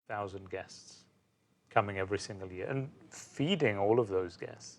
1,000 guests coming every single year and feeding all of those guests.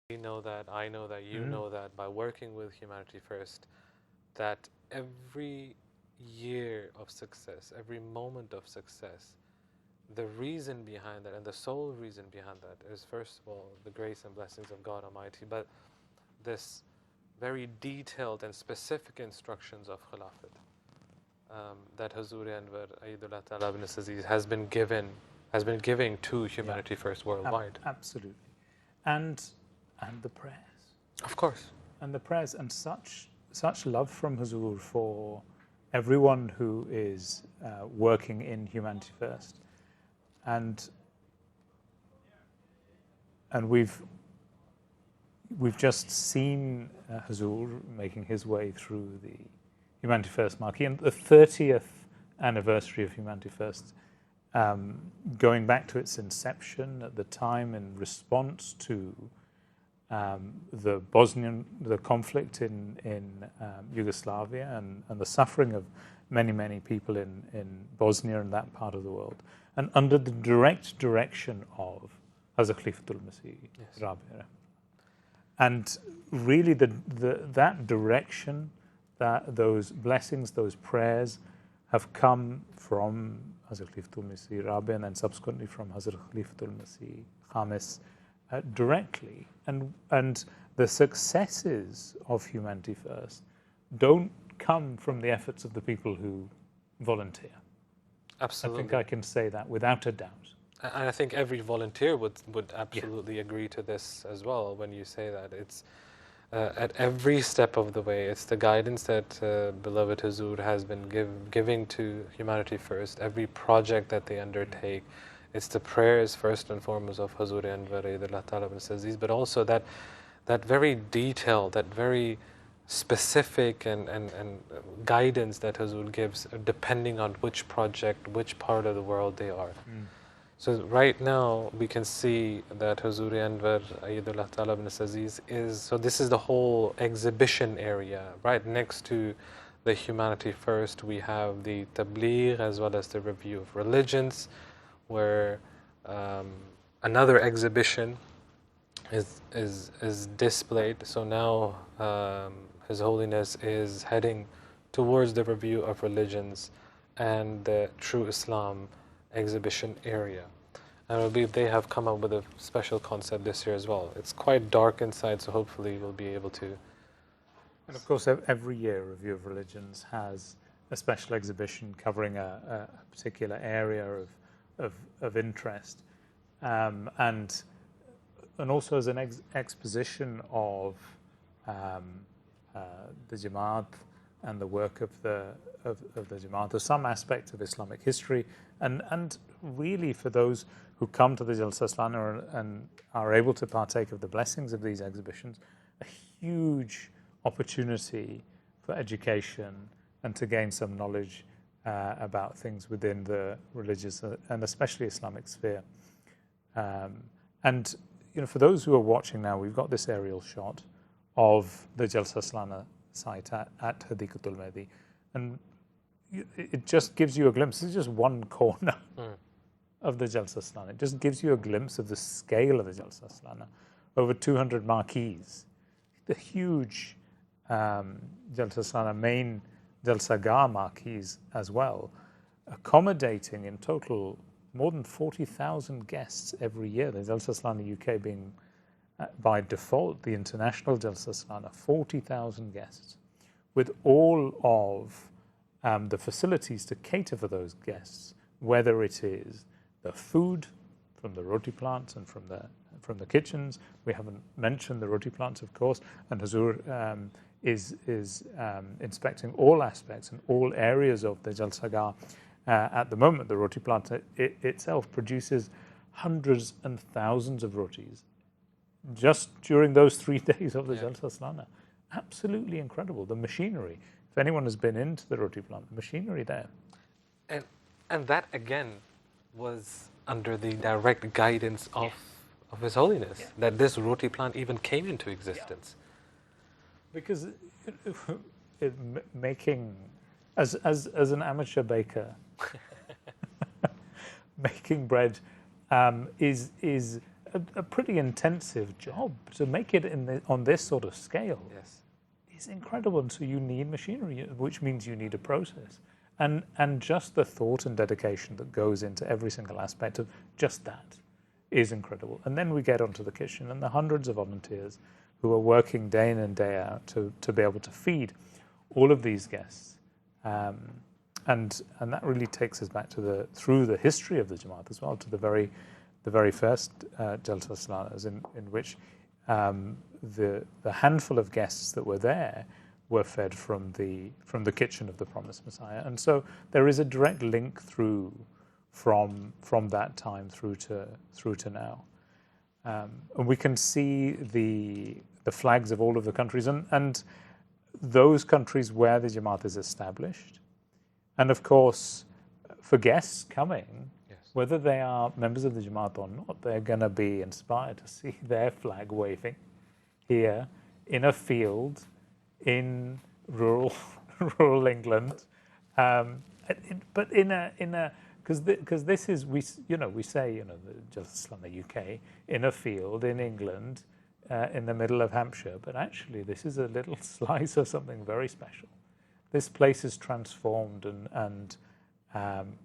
We know that, I know that, you know that by working with Humanity First, that every year of success, every moment of success, the reason behind that and the sole reason behind that is, first of all, the grace and blessings of God Almighty, but this very detailed and specific instructions of Khilafat that Hazur Anwar Ayyadullah Ta'ala ibn Aziz has been giving to Humanity First worldwide. Absolutely. And the prayers. Of course. And the prayers, and such love from Hazur for everyone who is working in Humanity First. And we've just seen Hazur making his way through the Humanity First marquee, and the 30th anniversary of Humanity First, going back to its inception at the time in response to the conflict in Yugoslavia and the suffering of many people in Bosnia and that part of the world, and under the direct direction of Hazrat Khalifatul Masih Rabi. And really that direction, those blessings, those prayers have come from Hazrat Khalifatul Masih Rabi and then subsequently from Hazrat Khalifatul Masih Khamis directly. And the successes of Humanity First don't come from the efforts of the people who volunteer. Absolutely. I think I can say that without a doubt. And I think every volunteer would absolutely agree to this as well when you say that. It's at every step of the way, it's the guidance that beloved Hazur has been giving to Humanity First, every project that they undertake. It's the prayers first and foremost of Hazur Anwar Ayyadullah Ta'ala ibn Aziz, but also that very detailed, that very specific and guidance that Hazur gives depending on which project, which part of the world they are. So right now we can see that Hazur Anwar Ayyadullah Ta'ala ibn Aziz is, so this is the whole exhibition area right next to the Humanity First, we have the Tabligh as well as the Review of Religions, where another exhibition is displayed. So now His Holiness is heading towards the Review of Religions and the True Islam exhibition area. And I believe they have come up with a special concept this year as well. It's quite dark inside, so hopefully we'll be able to. And of course, every year Review of Religions has a special exhibition covering a particular area of interest, and also as an exposition of the Jamaat and the work of the Jamaat, or some aspect of Islamic history, and really for those who come to the Jalsa Salana and are able to partake of the blessings of these exhibitions, a huge opportunity for education and to gain some knowledge about things within the religious and especially Islamic sphere. And for those who are watching now, we've got this aerial shot of the Jalsa Salana site at Hadikatul Mehdi, and it just gives you a glimpse. It's just one corner of the Jalsa Salana. It just gives you a glimpse of the scale of the Jalsa Salana. Over 200 marquees, the huge Jalsa Salana main Jalsa Gah marquees as well, accommodating in total more than 40,000 guests every year. The Jalsa Salana UK being by default the international Jalsa Salana, 40,000 guests, with all of the facilities to cater for those guests, whether it is the food from the roti plants and from the kitchens. We haven't mentioned the roti plants, of course, and Hazur is inspecting all aspects and all areas of the Jalsa Gah. At the moment, the roti plant itself produces hundreds and thousands of rotis just during those 3 days of the Jalsa Salana. Absolutely incredible. The machinery. If anyone has been into the roti plant, the machinery there. And that again was under the direct guidance of His Holiness, that this roti plant even came into existence. Because making, as an amateur baker, making bread is a pretty intensive job. To make it on this sort of scale is incredible. And so you need machinery, which means you need a process. And just the thought and dedication that goes into every single aspect of just that is incredible. And then we get onto the kitchen and the hundreds of volunteers who are working day in and day out to be able to feed all of these guests. And that really takes us back to through the history of the Jamaat as well, to the very first Jalsa Salanas, in which the handful of guests that were there were fed from the kitchen of the Promised Messiah. And so there is a direct link through from that time through to now. And we can see the flags of all of the countries and those countries where the Jamaat is established. And of course, for guests coming, whether they are members of the Jamaat or not, they're going to be inspired to see their flag waving here in a field in rural England, but in a because this is we say the Jalsa Salana UK in a field in England in the middle of Hampshire, but actually this is a little slice of something very special. This place is transformed and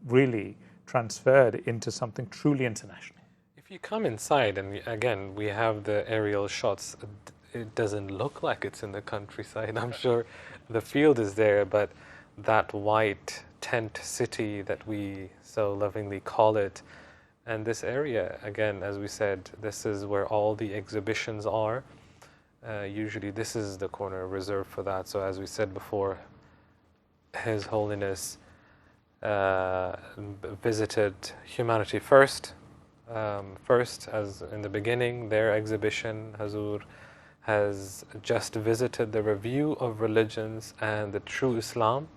really transferred into something truly international. If you come inside, and again we have the aerial shots, it doesn't look like it's in the countryside. I'm sure the field is there, but that white tent city that we so lovingly call it, and this area, again, as we said, this is where all the exhibitions are. Usually this is the corner reserved for that. So as we said before, His Holiness visited Humanity First, as in the beginning, their exhibition. Hazur has just visited the Review of Religions and the True Islam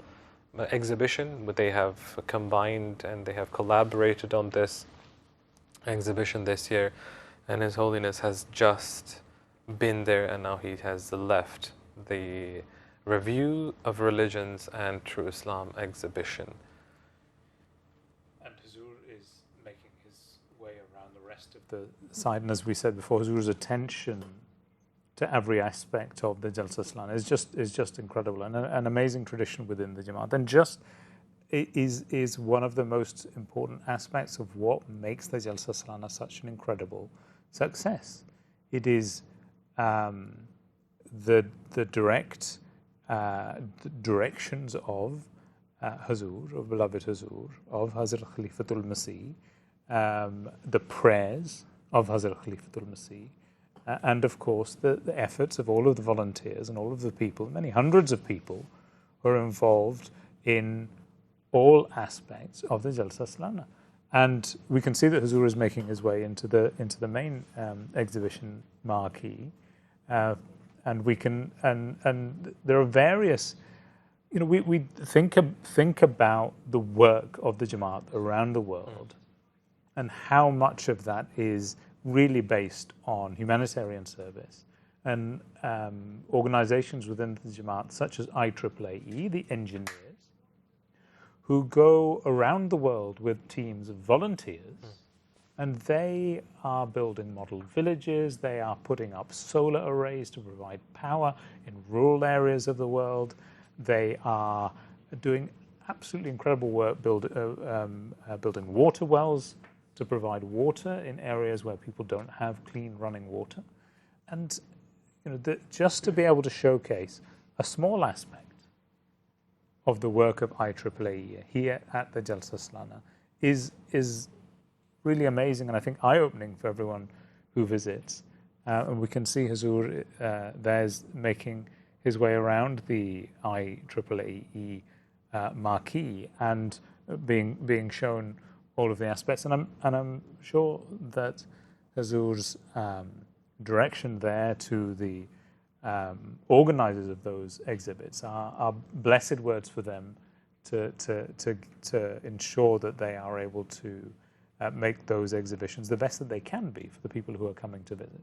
exhibition, but they have combined and they have collaborated on this exhibition this year, and His Holiness has just been there, and now he has left the Review of Religions and True Islam exhibition. And Hazur is making his way around the rest of the side, and as we said before, Hazur's attention to every aspect of the Jalsa Salana is just incredible, and an amazing tradition within the Jamaat, and just is one of the most important aspects of what makes the Jalsa Salana such an incredible success. It is the direct directions of Hazur, of beloved Hazur, of Hazrat Khalifatul Masih, the prayers of Hazrat Khalifatul Masih, and of course the efforts of all of the volunteers and all of the people, many hundreds of people, who are involved in all aspects of the Jalsa Salana. And we can see that Hazur is making his way into the main exhibition marquee, and we can and there are various. We think about the work of the Jamaat around the world, and how much of that is really based on humanitarian service and organizations within the Jamaat, such as IAAE, the engineers, who go around the world with teams of volunteers, and they are building model villages, they are putting up solar arrays to provide power in rural areas of the world, they are doing absolutely incredible work building water wells to provide water in areas where people don't have clean running water. And just to be able to showcase a small aspect of the work of IAAE here at the Jalsa Salana is really amazing, and I think eye-opening for everyone who visits. And we can see Hazur there's making his way around the IAAE marquee and being shown all of the aspects. And I'm sure that Hazur's direction there to the organizers of those exhibits are blessed words for them to ensure that they are able to make those exhibitions the best that they can be for the people who are coming to visit.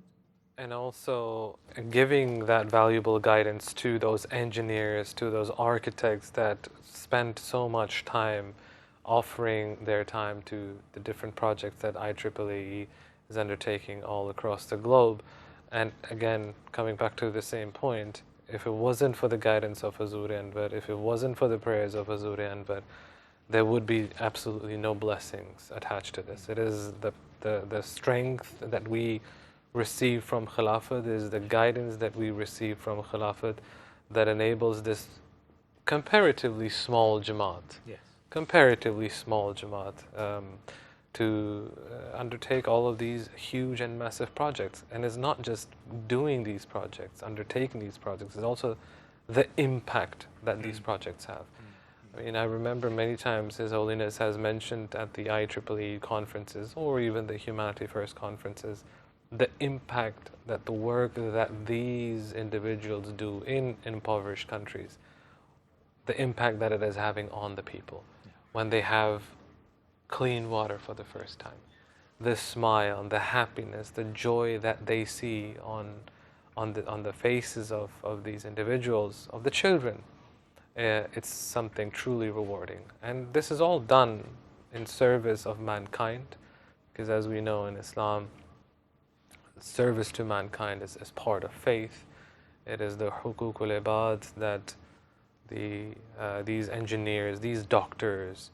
And also giving that valuable guidance to those engineers, to those architects that spent so much time offering their time to the different projects that IAAE is undertaking all across the globe. And again, coming back to the same point, if it wasn't for the guidance of Hazur Anwar, if it wasn't for the prayers of Hazur Anwar, there would be absolutely no blessings attached to this. It is the strength that we receive from Khilafat, is the guidance that we receive from Khilafat that enables this comparatively small Jamaat, to undertake all of these huge and massive projects. And it's not just doing these projects, undertaking these projects, it's also the impact that these projects have. I mean, I remember many times His Holiness has mentioned at the IAAE conferences, or even the Humanity First conferences, the impact that the work that these individuals do in impoverished countries, the impact that it is having on the people when they have clean water for the first time, the smile, the happiness, the joy that they see on the faces of these individuals, of the children. It's something truly rewarding. And this is all done in service of mankind, because as we know in Islam, service to mankind is part of faith. It is the hukukul ibad that these engineers, these doctors,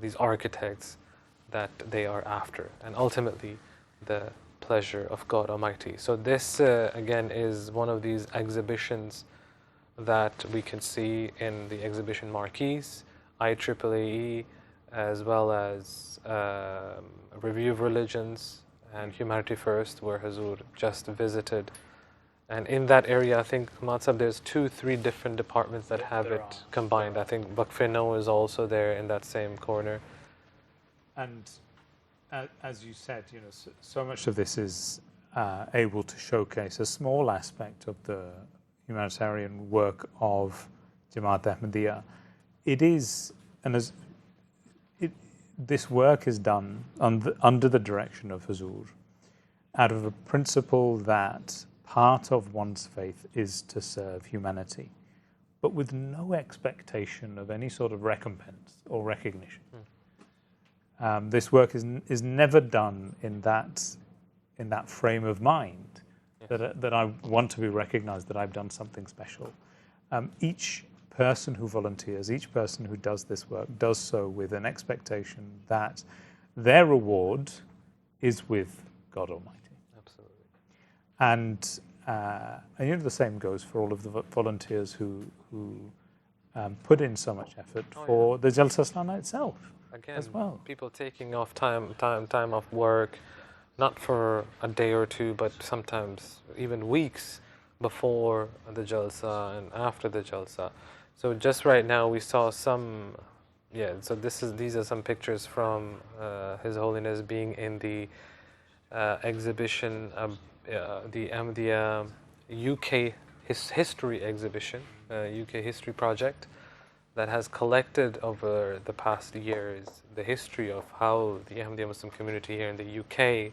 these architects, that they are after, and ultimately the pleasure of God Almighty. So this again is one of these exhibitions that we can see in the exhibition marquees, IAAE, as well as Review of Religions and Humanity First, where Hazur just visited. And in that area, I think, Matsab, there's 2-3 different departments that have it combined. I think Bakfeno is also there in that same corner. And as you said, so much of this is able to showcase a small aspect of the humanitarian work of Jamaat Ahmadiyya. It is, and this work is done under the direction of Hazur, out of a principle that part of one's faith is to serve humanity. but with no expectation of any sort of recompense or recognition. This work is never done in that frame of mind, that I want to be recognized, that I've done something special. Each person who volunteers, each person who does this work, does so with an expectation that their reward is with God Almighty. Absolutely. And the same goes for all of the volunteers who put in so much effort for the Jalsa Salana itself. Again, as well. People taking off time off work, not for a day or two, but sometimes even weeks before the Jalsa and after the Jalsa. So just right now we saw some, so these are some pictures from His Holiness being in the exhibition, the Ahmadiyya UK history exhibition, UK history project, that has collected over the past years the history of how the Ahmadiyya Muslim community here in the UK,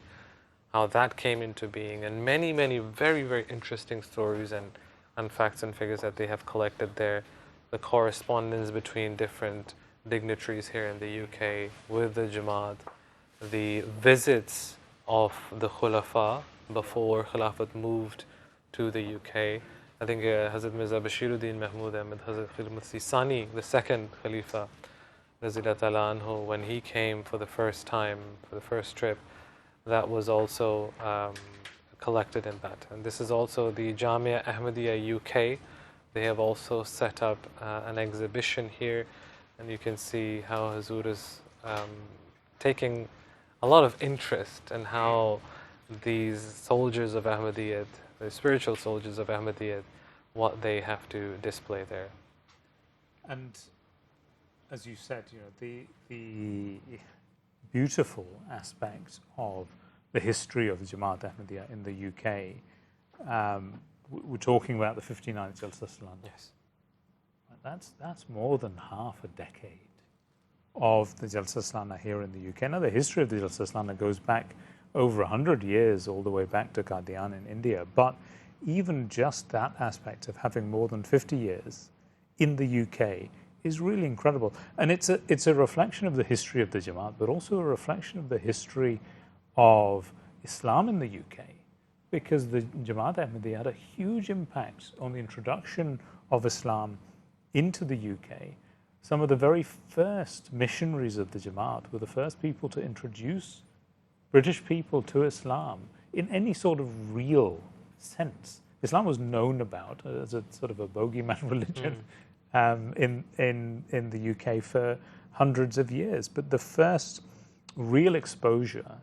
how that came into being, and many, many very, very interesting stories and facts and figures that they have collected there. The correspondence between different dignitaries here in the UK with the Jamaat, the visits of the Khulafa before Khilafat moved to the UK. I think Hazrat Mirza Bashiruddin Mahmud Ahmad, Hazrat Khilafat Sani, the second Khalifa, Raziyallahu anhu, when he came for the first time, for the first trip, that was also collected in that. And this is also the Jamia Ahmadiyya UK. They have also set up an exhibition here, and you can see how Hazur is taking a lot of interest in how these soldiers of Ahmadiyyat, the spiritual soldiers of Ahmadiyyat, what they have to display there. And as you said, the beautiful aspect of the history of the Jamaat Ahmadiyya in the UK, we're talking about the 59th Jalsa Salana. Yes. That's more than half a decade of the Jalsa Salana here in the UK. Now, the history of the Jalsa Salana goes back over 100 years, all the way back to Qadian in India. But even just that aspect of having more than 50 years in the UK is really incredible. And it's a reflection of the history of the Jamaat, but also a reflection of the history of Islam in the UK, because the Jamaat Ahmadiyya had a huge impact on the introduction of Islam into the UK. Some of the very first missionaries of the Jamaat were the first people to introduce British people to Islam in any sort of real sense. Islam was known about as a sort of a bogeyman religion in the UK for hundreds of years. But the first real exposure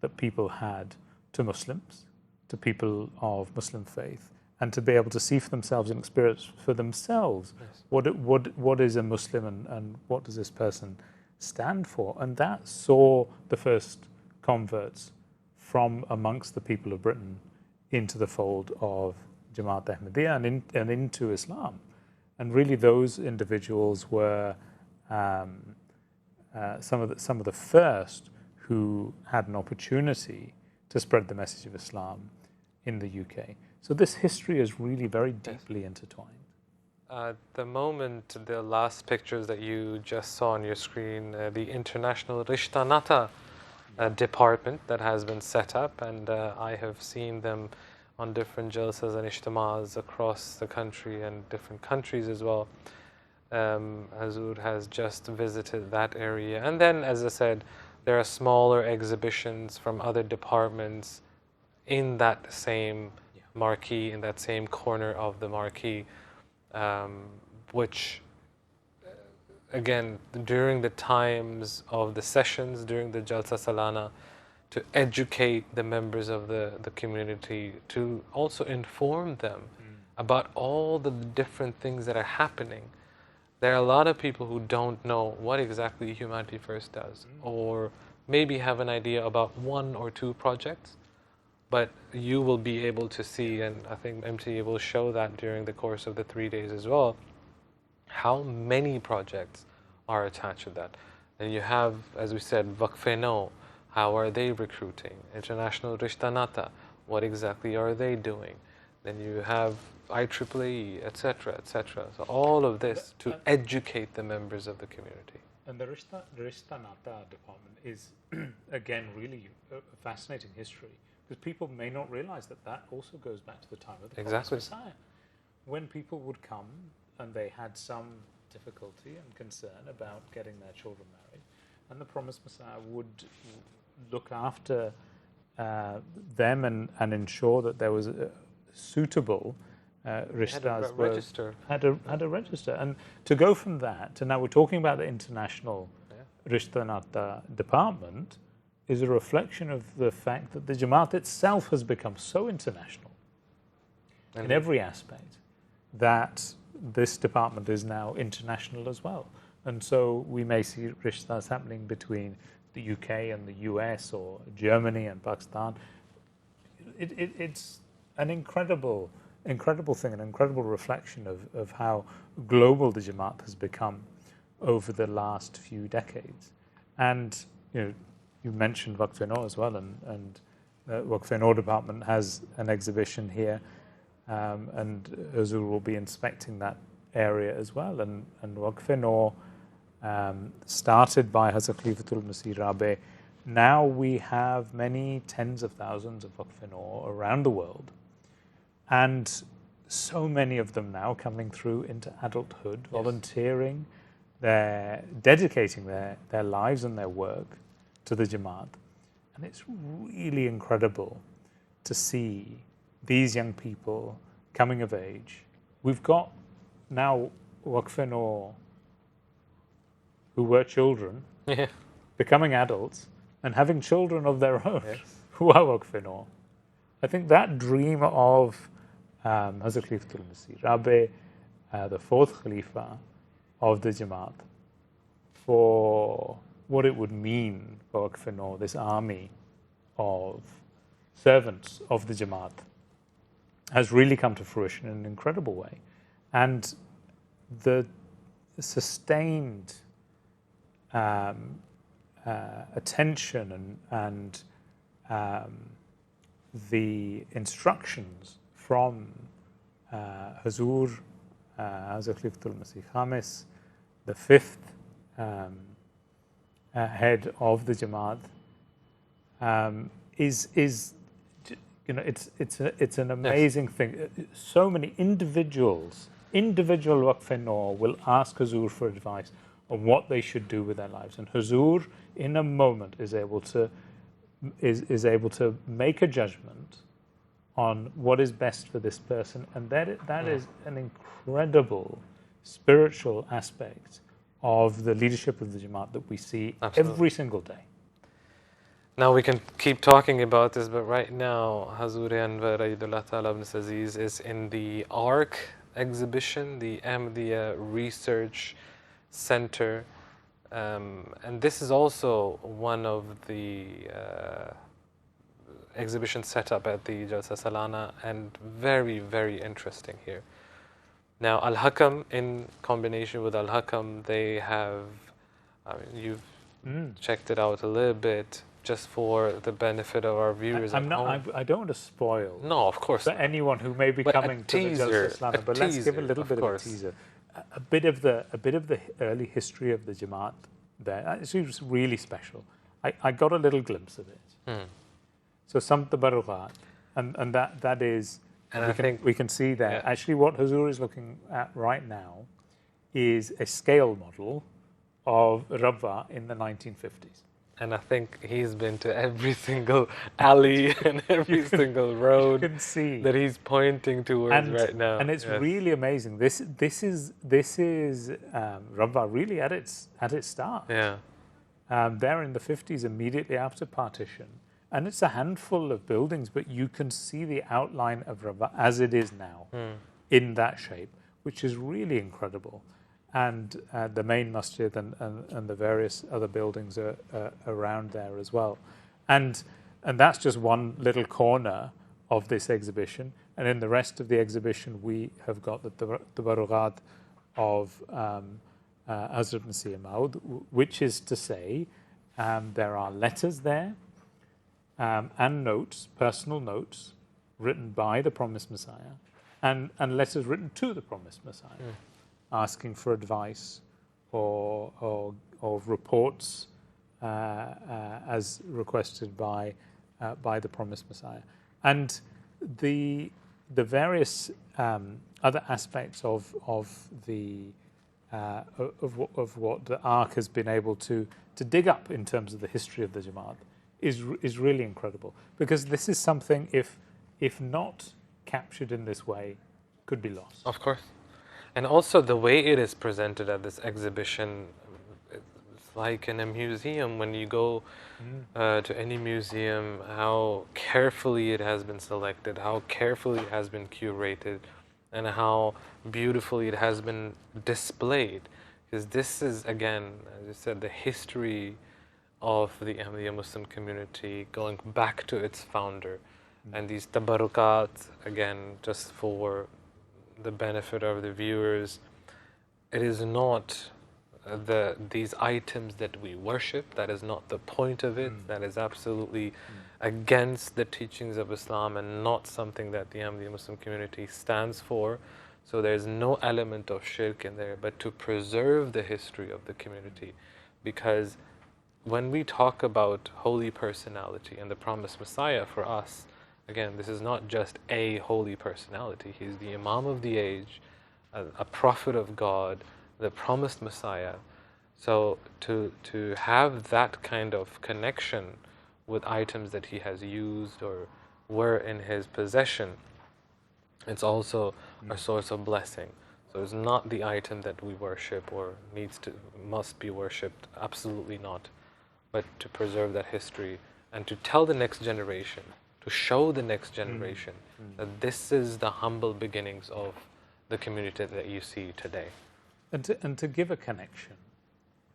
that people had to Muslims, to people of Muslim faith, and to be able to see for themselves and experience for themselves what is a Muslim and what does this person stand for. And that saw the first converts from amongst the people of Britain into the fold of Jamaat Ahmadiyya and into Islam. And really those individuals were some of the first who had an opportunity to spread the message of Islam in the UK. So this history is really very deeply intertwined. The moment, the last pictures that you just saw on your screen, the International Rishta Nata department that has been set up, and I have seen them on different jalsas and ijtimas across the country and different countries as well. Hazur has just visited that area. And then, as I said, there are smaller exhibitions from other departments in that same marquee, in that same corner of the marquee, which, again, during the times of the sessions, during the Jalsa Salana, to educate the members of the community, to also inform them about all the different things that are happening. There are a lot of people who don't know what exactly Humanity First does, or maybe have an idea about one or two projects, but you will be able to see, and I think MTA will show that during the course of the 3 days as well, how many projects are attached to that. And you have, as we said, Waqf-e-No, how are they recruiting? International Rishta Nata, what exactly are they doing? then you have IEEE, etc., etc. So all of this to educate the members of the community. And the Rishta Nata department is, again, really a fascinating history, because people may not realize that that also goes back to the time of the Prophet Messiah, when people would come and they had some difficulty and concern about getting their children married, and the Promised Messiah would look after them and ensure that there was a suitable rishtas had a register. And to go from that to now we're talking about the international Rishta Nata department is a reflection of the fact that the Jamaat itself has become so international in every aspect that this department is now international as well. And so we may see rishtas happening between the UK and the US or Germany and Pakistan. It's an incredible thing, an incredible reflection of how global the Jamaat has become over the last few decades. And you mentioned Waqf-e-Nau as well, and the Waqf-e-Nau department has an exhibition here, and Huzur will be inspecting that area as well. And Waqf-e-Nau, started by Hazrat Khalifatul Masih Rabe, now we have many tens of thousands of Waqf-e-Nau around the world, and so many of them now coming through into adulthood, volunteering, they're dedicating their lives and their work to the Jamaat. And it's really incredible to see these young people coming of age. We've got now Waqf-e-Nau who were children, becoming adults and having children of their own who are Waqf-e-Nau. I think that dream of Hazrat Khalifatul Masih Rabe, the fourth Khalifa of the Jamaat, for what it would mean for Waqf-e-Nau, this army of servants of the Jamaat, has really come to fruition in an incredible way. And the sustained attention and the instructions from Huzur, Hazrat Khalifatul Masih Khamis, the fifth head of the Jamaat, is it's an amazing thing. So many individual Waqf-e-Nau will ask Huzur for advice on what they should do with their lives, and Huzur in a moment is able to make a judgment on what is best for this person, and that is an incredible spiritual aspect of the leadership of the Jamaat that we see every single day. Now we can keep talking about this, but right now Hazur Anwar Aidullah Ta'ala ibn Aziz is in the ARC exhibition, the Ahmadiyya Research Center, and this is also one of the exhibitions set up at the Jalsa Salana, and very, very interesting here. Now Al-Hakam, in combination with Al-Hakam, they have, you've checked it out a little bit, just for the benefit of our viewers at home. I don't want to spoil. No, of course. For anyone who may be coming to the Jalsa Salana, but let's give a little bit of a teaser. A bit of the early history of the Jamaat there. It was really special. I got a little glimpse of it. So some tabarruqat, and that is, and we can see there. Actually, what Huzur is looking at right now is a scale model of Rabwa in the 1950s. And I think he's been to every single alley and every single road that he's pointing towards right now. And it's really amazing. This is Rabwa really at its start. Yeah. There in the 50s, immediately after partition. And it's a handful of buildings, but you can see the outline of Rabwa as it is now in that shape, which is really incredible. And the main masjid and the various other buildings are around there as well. And that's just one little corner of this exhibition. And in the rest of the exhibition, we have got the tabarruqat of Hazrat Masih Maud, which is to say there are letters there and notes, personal notes, written by the promised Messiah, and letters written to the promised Messiah, asking for advice or reports as requested by the promised Messiah, and the various other aspects of what the Ark has been able to dig up in terms of the history of the Jamaat is really incredible, because this is something, if not captured in this way, could be lost. Of course. And also the way it is presented at this exhibition, it's like in a museum. When you go to any museum, how carefully it has been selected, how carefully it has been curated, and how beautifully it has been displayed. Because this is, again, as you said, the history of the Ahmadiyya Muslim community going back to its founder. And these tabarukat, again, just for the benefit of the viewers, it is not these items that we worship. That is not the point of it. That is absolutely against the teachings of Islam and not something that the Ahmadiyya Muslim community stands for. So there's no element of shirk in there, but to preserve the history of the community. Because when we talk about holy personality and the promised Messiah, for us, again, this is not just a holy personality. He's the Imam of the age, a prophet of God, the promised Messiah. So to have that kind of connection with items that he has used or were in his possession, it's also a source of blessing. So it's not the item that we worship or must be worshipped. Absolutely not. But to preserve that history and to tell the next generation, to show the next generation that this is the humble beginnings of the community that you see today. And to give a connection,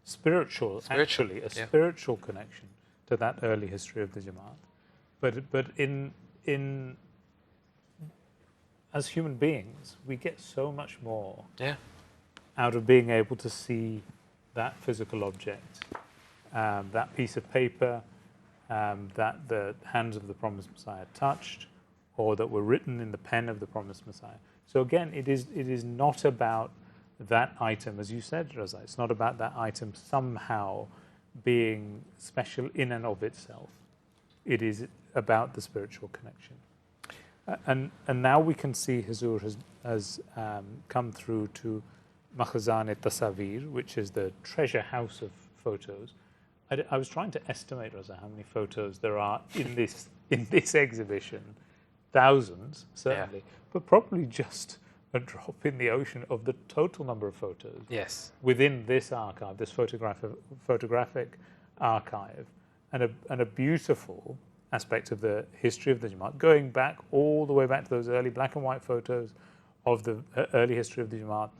spiritual actually, a spiritual connection to that early history of the Jamaat. But in as human beings, we get so much more out of being able to see that physical object, that piece of paper, that the hands of the promised Messiah touched, or that were written in the pen of the promised Messiah. So again, it is not about that item, as you said, Raza. It's not about that item somehow being special in and of itself. It is about the spiritual connection. And now we can see Huzur has come through to Makhazan Tasavir, which is the treasure house of photos. I was trying to estimate, Raza, how many photos there are in this exhibition. Thousands, certainly, but probably just a drop in the ocean of the total number of photos within this archive, this photographic archive, and a beautiful aspect of the history of the Jamaat, going back all the way back to those early black and white photos of the early history of the Jamaat,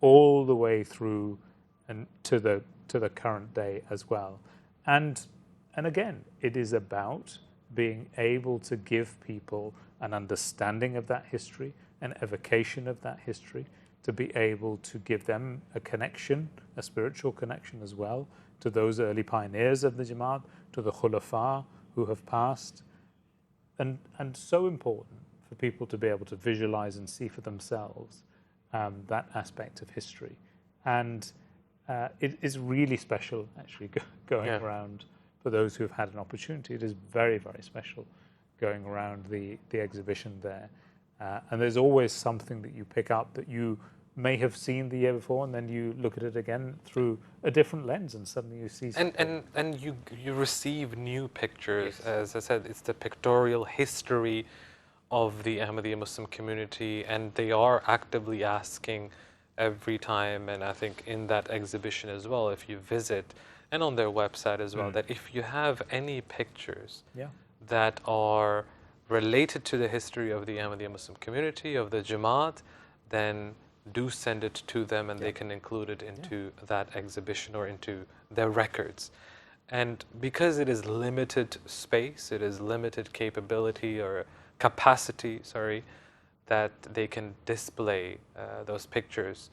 all the way through and to the current day as well. And again, it is about being able to give people an understanding of that history, an evocation of that history, to be able to give them a connection, a spiritual connection as well, to those early pioneers of the Jamaat, to the Khulafa who have passed. And so important for people to be able to visualize and see for themselves that aspect of history. And it is really special, actually, going around, for those who have had an opportunity. It is very, very special going around the exhibition there. And there's always something that you pick up that you may have seen the year before, and then you look at it again through a different lens, and suddenly you see something. And you receive new pictures. As I said, it's the pictorial history of the Ahmadiyya Muslim community, and they are actively asking every time, and I think in that exhibition as well, if you visit, and on their website as well, that if you have any pictures that are related to the history of the Ahmadiyya Muslim community, of the Jamaat, then do send it to them, and they can include it into that exhibition or into their records. And because it is limited space, it is limited capability or capacity, that they can display those pictures.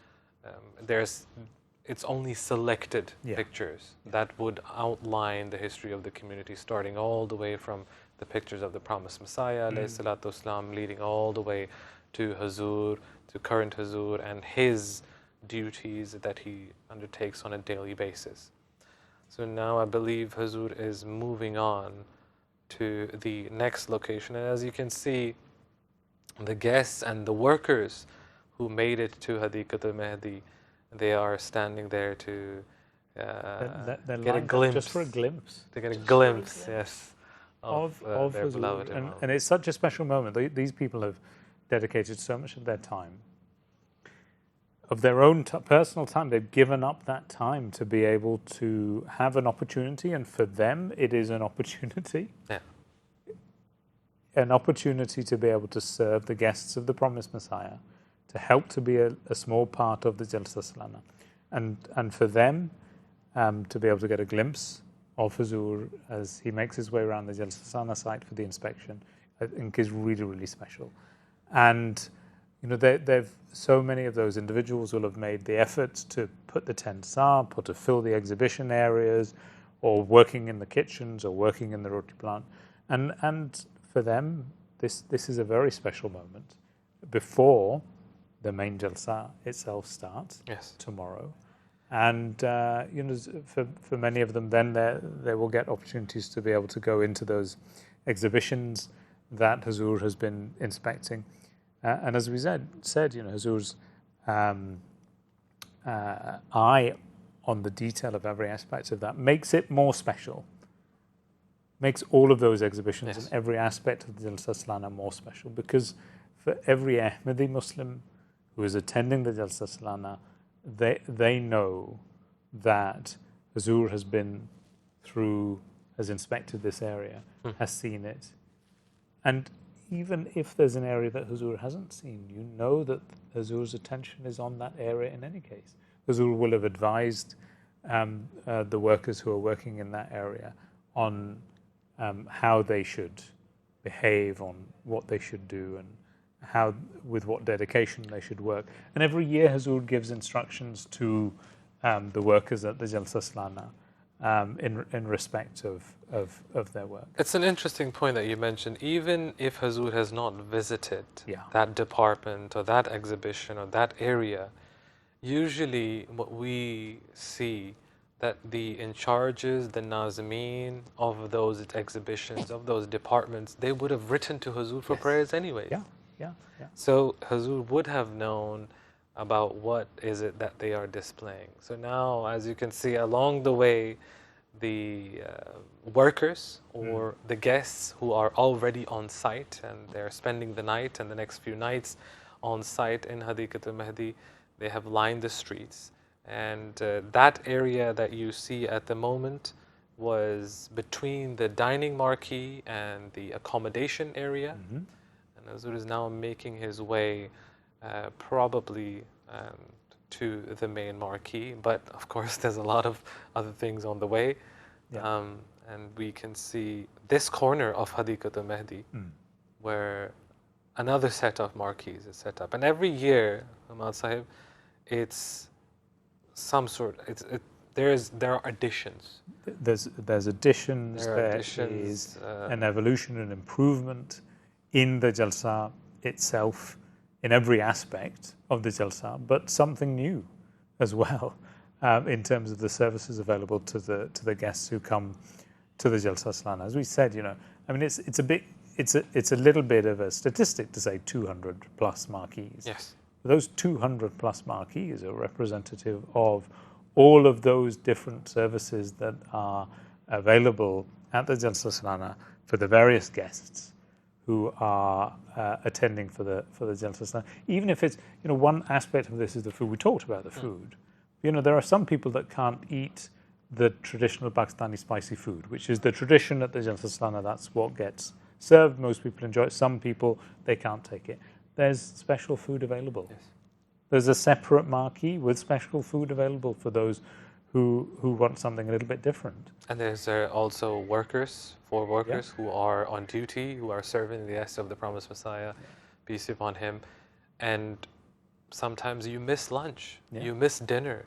It's only selected pictures that would outline the history of the community, starting all the way from the pictures of the promised Messiah, alayhi salatu wasalam, leading all the way to Hazur, to current Hazur, and his duties that he undertakes on a daily basis. So now I believe Hazur is moving on to the next location. And as you can see, the guests and the workers who made it to Hadiqatul Mahdi, they are standing there to get a glimpse. Just for a glimpse. To get a glimpse, yes, of their Hazur. beloved And Imam. it's such a special moment. These people have dedicated so much of their time, of their own personal time. They've given up that time to be able to have an opportunity, and for them, it is an opportunity. Yeah. An opportunity to be able to serve the guests of the promised Messiah, to help to be a small part of the Jalsa Salana, and for them to be able to get a glimpse of Hazur as he makes his way around the Jalsa Salana site for the inspection, I think is really, really special. And they've so many of those individuals will have made the effort to put the tents up, or to fill the exhibition areas, or working in the kitchens, or working in the roti plant, and for them, this is a very special moment before the main Jalsa itself starts tomorrow. And for many of them, then they will get opportunities to be able to go into those exhibitions that Hazur has been inspecting. And as we said, Hazur's eye on the detail of every aspect of that makes it more special. Makes all of those exhibitions and every aspect of the Jalsa Salana more special, because for every Ahmadi Muslim who is attending the Jalsa Salana, they know that Hazur has been through, has inspected this area, has seen it. And even if there's an area that Hazur hasn't seen, you know that Hazur's attention is on that area in any case. Hazur will have advised the workers who are working in that area on how they should behave, on what they should do, and how, with what dedication they should work. And every year Hazur gives instructions to the workers at the Jalsa Salana in respect of their work. It's an interesting point that you mentioned. Even if Hazur has not visited Yeah. that department or that exhibition or that area, usually what we see that the in charges, the nazimeen of those exhibitions, of those departments, they would have written to Hazur for prayers anyway. Yeah. So Hazur would have known about what is it that they are displaying. So now, as you can see, along the way, the workers or the guests who are already on site and they're spending the night and the next few nights on site in Hadiqatul Mahdi, they have lined the streets. And that area that you see at the moment was between the dining marquee and the accommodation area. And Hazur is now making his way probably to the main marquee, but of course there's a lot of other things on the way. And we can see this corner of Hadiqatul Mahdi where another set of marquees is set up. And every year, Ahmad Sahib, it's some sort, there are additions. There's additions, there is an evolution and improvement in the Jalsa itself, in every aspect of the Jalsa, but something new as well in terms of the services available to the guests who come to the Jalsa Salana. As we said, I mean, it's a little bit of a statistic to say 200 plus marquees. Yes. Those 200 plus marquees are representative of all of those different services that are available at the Jalsa Salana for the various guests who are attending for the Jalsa Salana. Even if it's, one aspect of this is the food. We talked about the food. There are some people that can't eat the traditional Pakistani spicy food, which is the tradition at the Jalsa Salana. That's what gets served. Most people enjoy it. Some people, they can't take it. There's special food available. Yes. There's a separate marquee with special food available for those who want something a little bit different. And there's also workers who are on duty, who are serving the guests of the promised Messiah, peace be upon him. And sometimes you miss lunch, you miss dinner,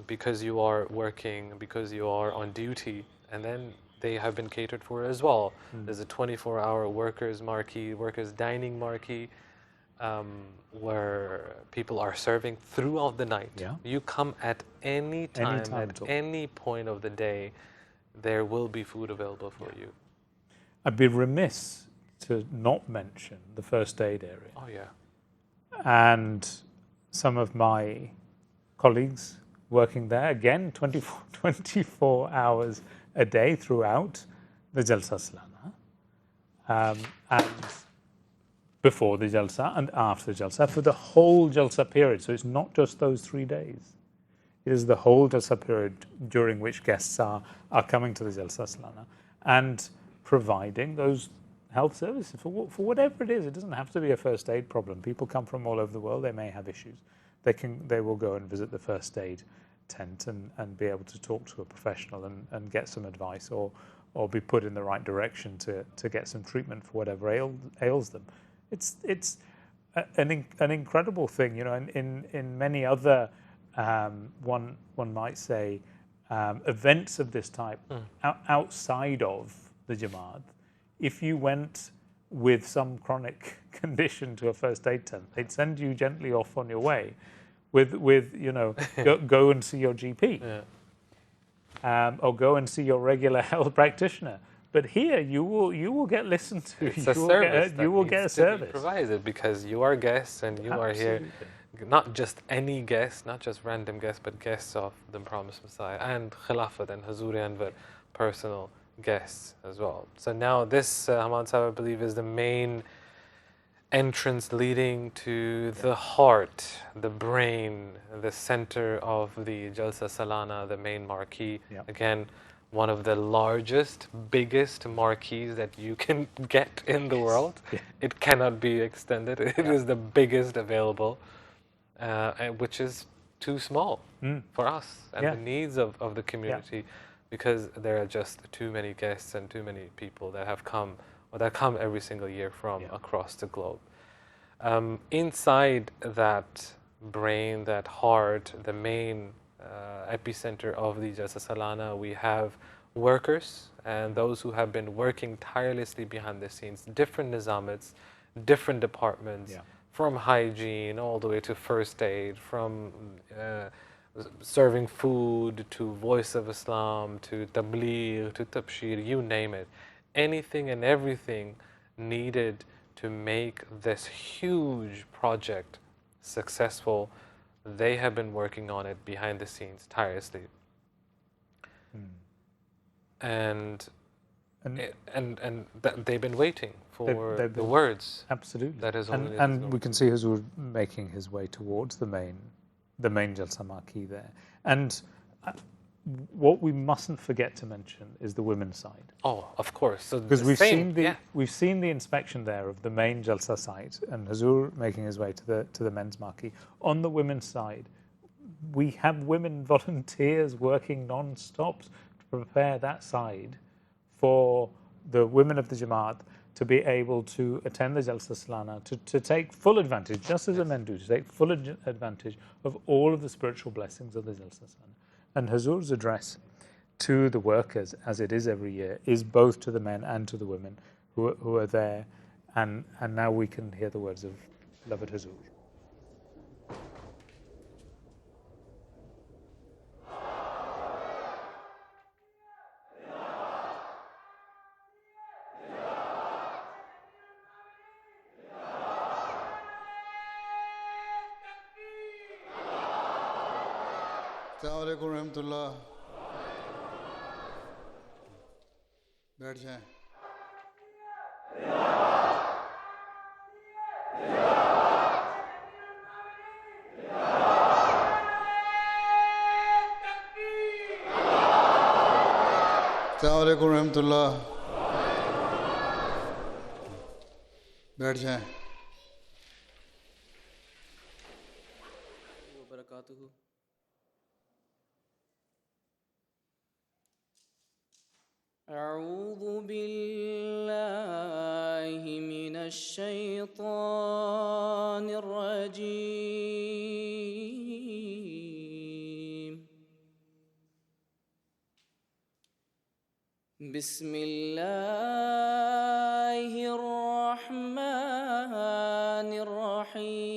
because you are working, because you are on duty, and then they have been catered for as well. There's a 24-hour workers marquee, workers dining marquee, where people are serving throughout the night. Yeah. You come at any time Anytime at at all. any point of the day, there will be food available for you. I'd be remiss to not mention the first aid area. Oh yeah. And some of my colleagues working there, again, 24 hours a day throughout the Jalsa Salana, and before the Jalsa and after the Jalsa, for the whole Jalsa period. So it's not just those 3 days. It is the whole Jalsa period during which guests are coming to the Jalsa Salana and providing those health services for whatever it is. It doesn't have to be a first aid problem. People come from all over the world. They may have issues. They will go and visit the first aid tent and be able to talk to a professional and get some advice or be put in the right direction to get some treatment for whatever ails them. It's an incredible thing, you know. In many other one might say events of this type outside of the Jamaat, if you went with some chronic condition to a first aid tent, they'd send you gently off on your way with you know, go and see your GP, or go and see your regular health practitioner. But here you will get listened to. It's a service. You will get a service provided because you are guests and you are here. Not just any guests, not just random guests, but guests of the Promised Messiah and Khilafat and Hazur Anwar, personal guests as well. So now this, Hamad Sahib, I believe, is the main entrance leading to the heart, the brain, the center of the Jalsa Salana, the main marquee. Again, one of the largest, biggest marquees that you can get in the world. It cannot be extended. It is the biggest available, which is too small for us and the needs of the community, because there are just too many guests and too many people that have come, or that come every single year from across the globe. Inside that brain, that heart, the main epicenter of the Jalsa Salana, we have workers and those who have been working tirelessly behind the scenes, different nizamats, different departments, from hygiene all the way to first aid, from serving food to Voice of Islam to tabligh to tabshir, you name it. Anything and everything needed to make this huge project successful. They have been working on it behind the scenes tirelessly, and they've been waiting for the words. Absolutely, that is and we can see Hazur making his way towards the main Jalsa marquee there. And what we mustn't forget to mention is the women's side. Oh, of course. So because we've seen the inspection there of the main Jalsa site, and Hazur making his way to the men's marquee. On the women's side, we have women volunteers working non-stop to prepare that side for the women of the Jamaat to be able to attend the Jalsa Salana, to take full advantage, just as the men do, to take full advantage of all of the spiritual blessings of the Jalsa Salana. And Hazur's address to the workers, as it is every year, is both to the men and to the women who are there. And now we can hear the words of beloved Hazur. अस्सलाम वालेकुम रहमतुल्लाह। बैठ जाएं। अस्सलाम वालेकुम रहमतुल्लाह। बैठ जाएं। أعوذ بالله من الشيطان الرجيم بسم الله الرحمن الرحيم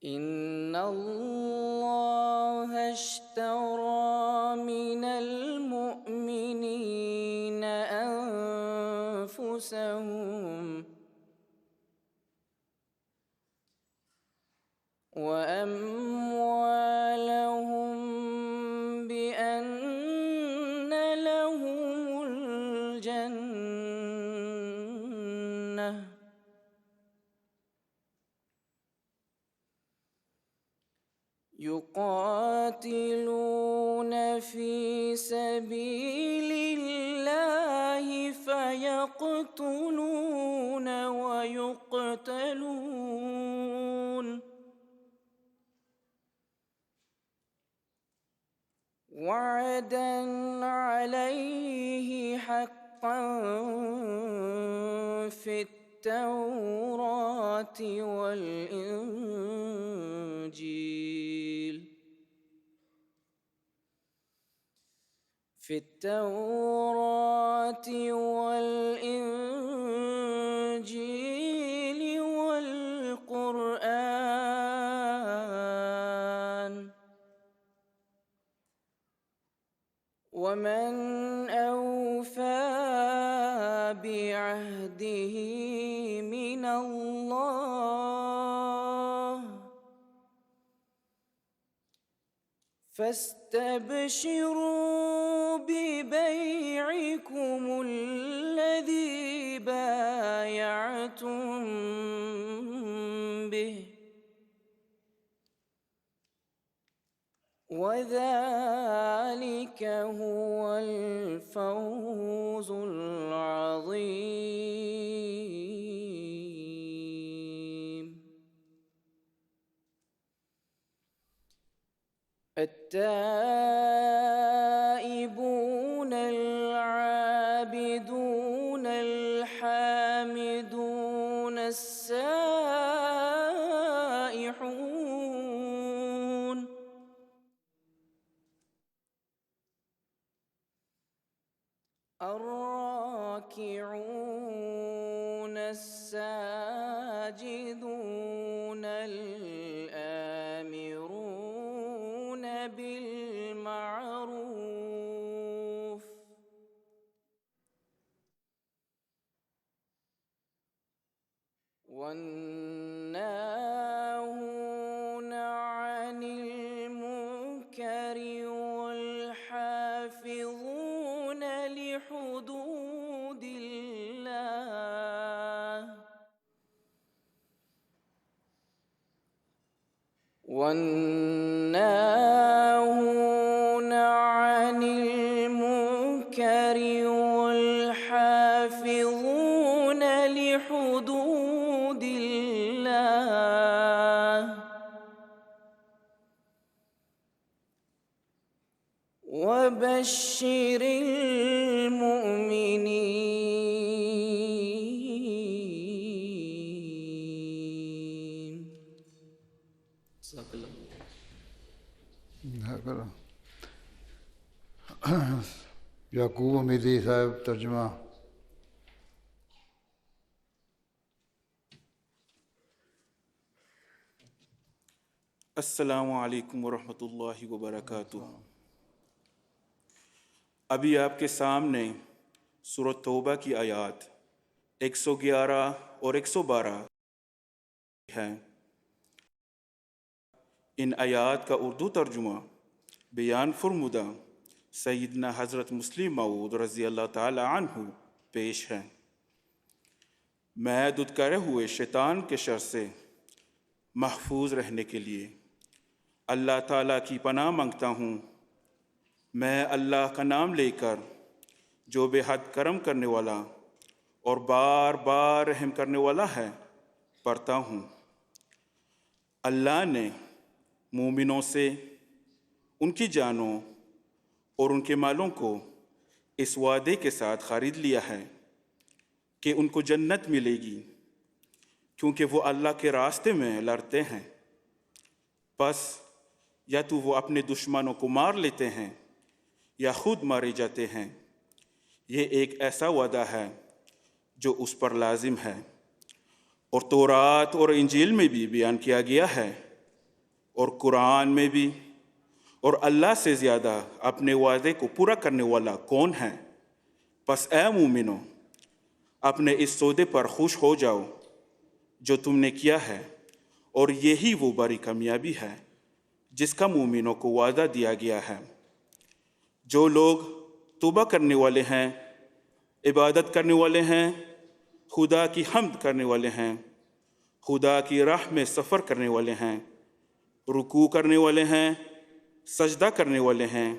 إن الله اشترى من المؤمنين أنفسهم وأموالهم بأن لهم الجنة يقاتلون في سبيل الله فيقتلون ويقتلون وعدا عليه حقا في التوراة والإنجيل والقرآن ومن أوفى بعهده من الله فاستبشروا ببيعكم الذي بايعتم به وذلك هو الفوز العظيم التائبون العابدون الحامدون السائحون الراكعون الساجدون الآمرون بالمعروف والناهون عن المنكر والحافظون لحدود الله والناهون عن المنكر والحافظون لحدود الله وبشر المؤمنين याकूब हमीदी साहब तर्जुमा अस्सलामु अलैकुम वरहमतुल्लाहि वबरकातुह। अभी आपके सामने सूरत तौबा की आयत 111 और 112 हैं। इन आयत का उर्दू तर्जुमा बयान फरमुदा सैयदना हज़रत मुस्लिम मऊद रज़ी अल्लाह ताला अन्हु पेश है। मैं दुत्कारे हुए शैतान के शर से महफूज रहने के लिए अल्लाह ताला की पनाह मांगता हूँ। मैं अल्लाह का नाम लेकर जो बेहद करम करने वाला और बार बार रहम करने वाला है पढ़ता हूँ। अल्लाह ने मोमिनों से उनकी जानों और उनके मालों को इस वादे के साथ ख़रीद लिया है कि उनको जन्नत मिलेगी, क्योंकि वो अल्लाह के रास्ते में लड़ते हैं بس یا تو وہ اپنے دشمنوں کو مار لیتے ہیں یا خود مارے جاتے ہیں. یہ ایک ایسا وعدہ ہے جو اس پر لازم ہے، اور تورات اور انجیل میں بھی بیان کیا گیا ہے، اور قرآن میں بھی. اور اللہ سے زیادہ اپنے وعدے کو پورا کرنے والا کون ہے؟ پس اے مومنو، اپنے اس سودے پر خوش ہو جاؤ جو تم نے کیا ہے، اور یہی وہ بڑی کامیابی ہے جس کا مومنوں کو وعدہ دیا گیا ہے. جو لوگ توبہ کرنے والے ہیں، عبادت کرنے والے ہیں، خدا کی حمد کرنے والے ہیں، خدا کی راہ میں سفر کرنے والے ہیں، رکوع کرنے والے ہیں، سجدہ کرنے والے ہیں،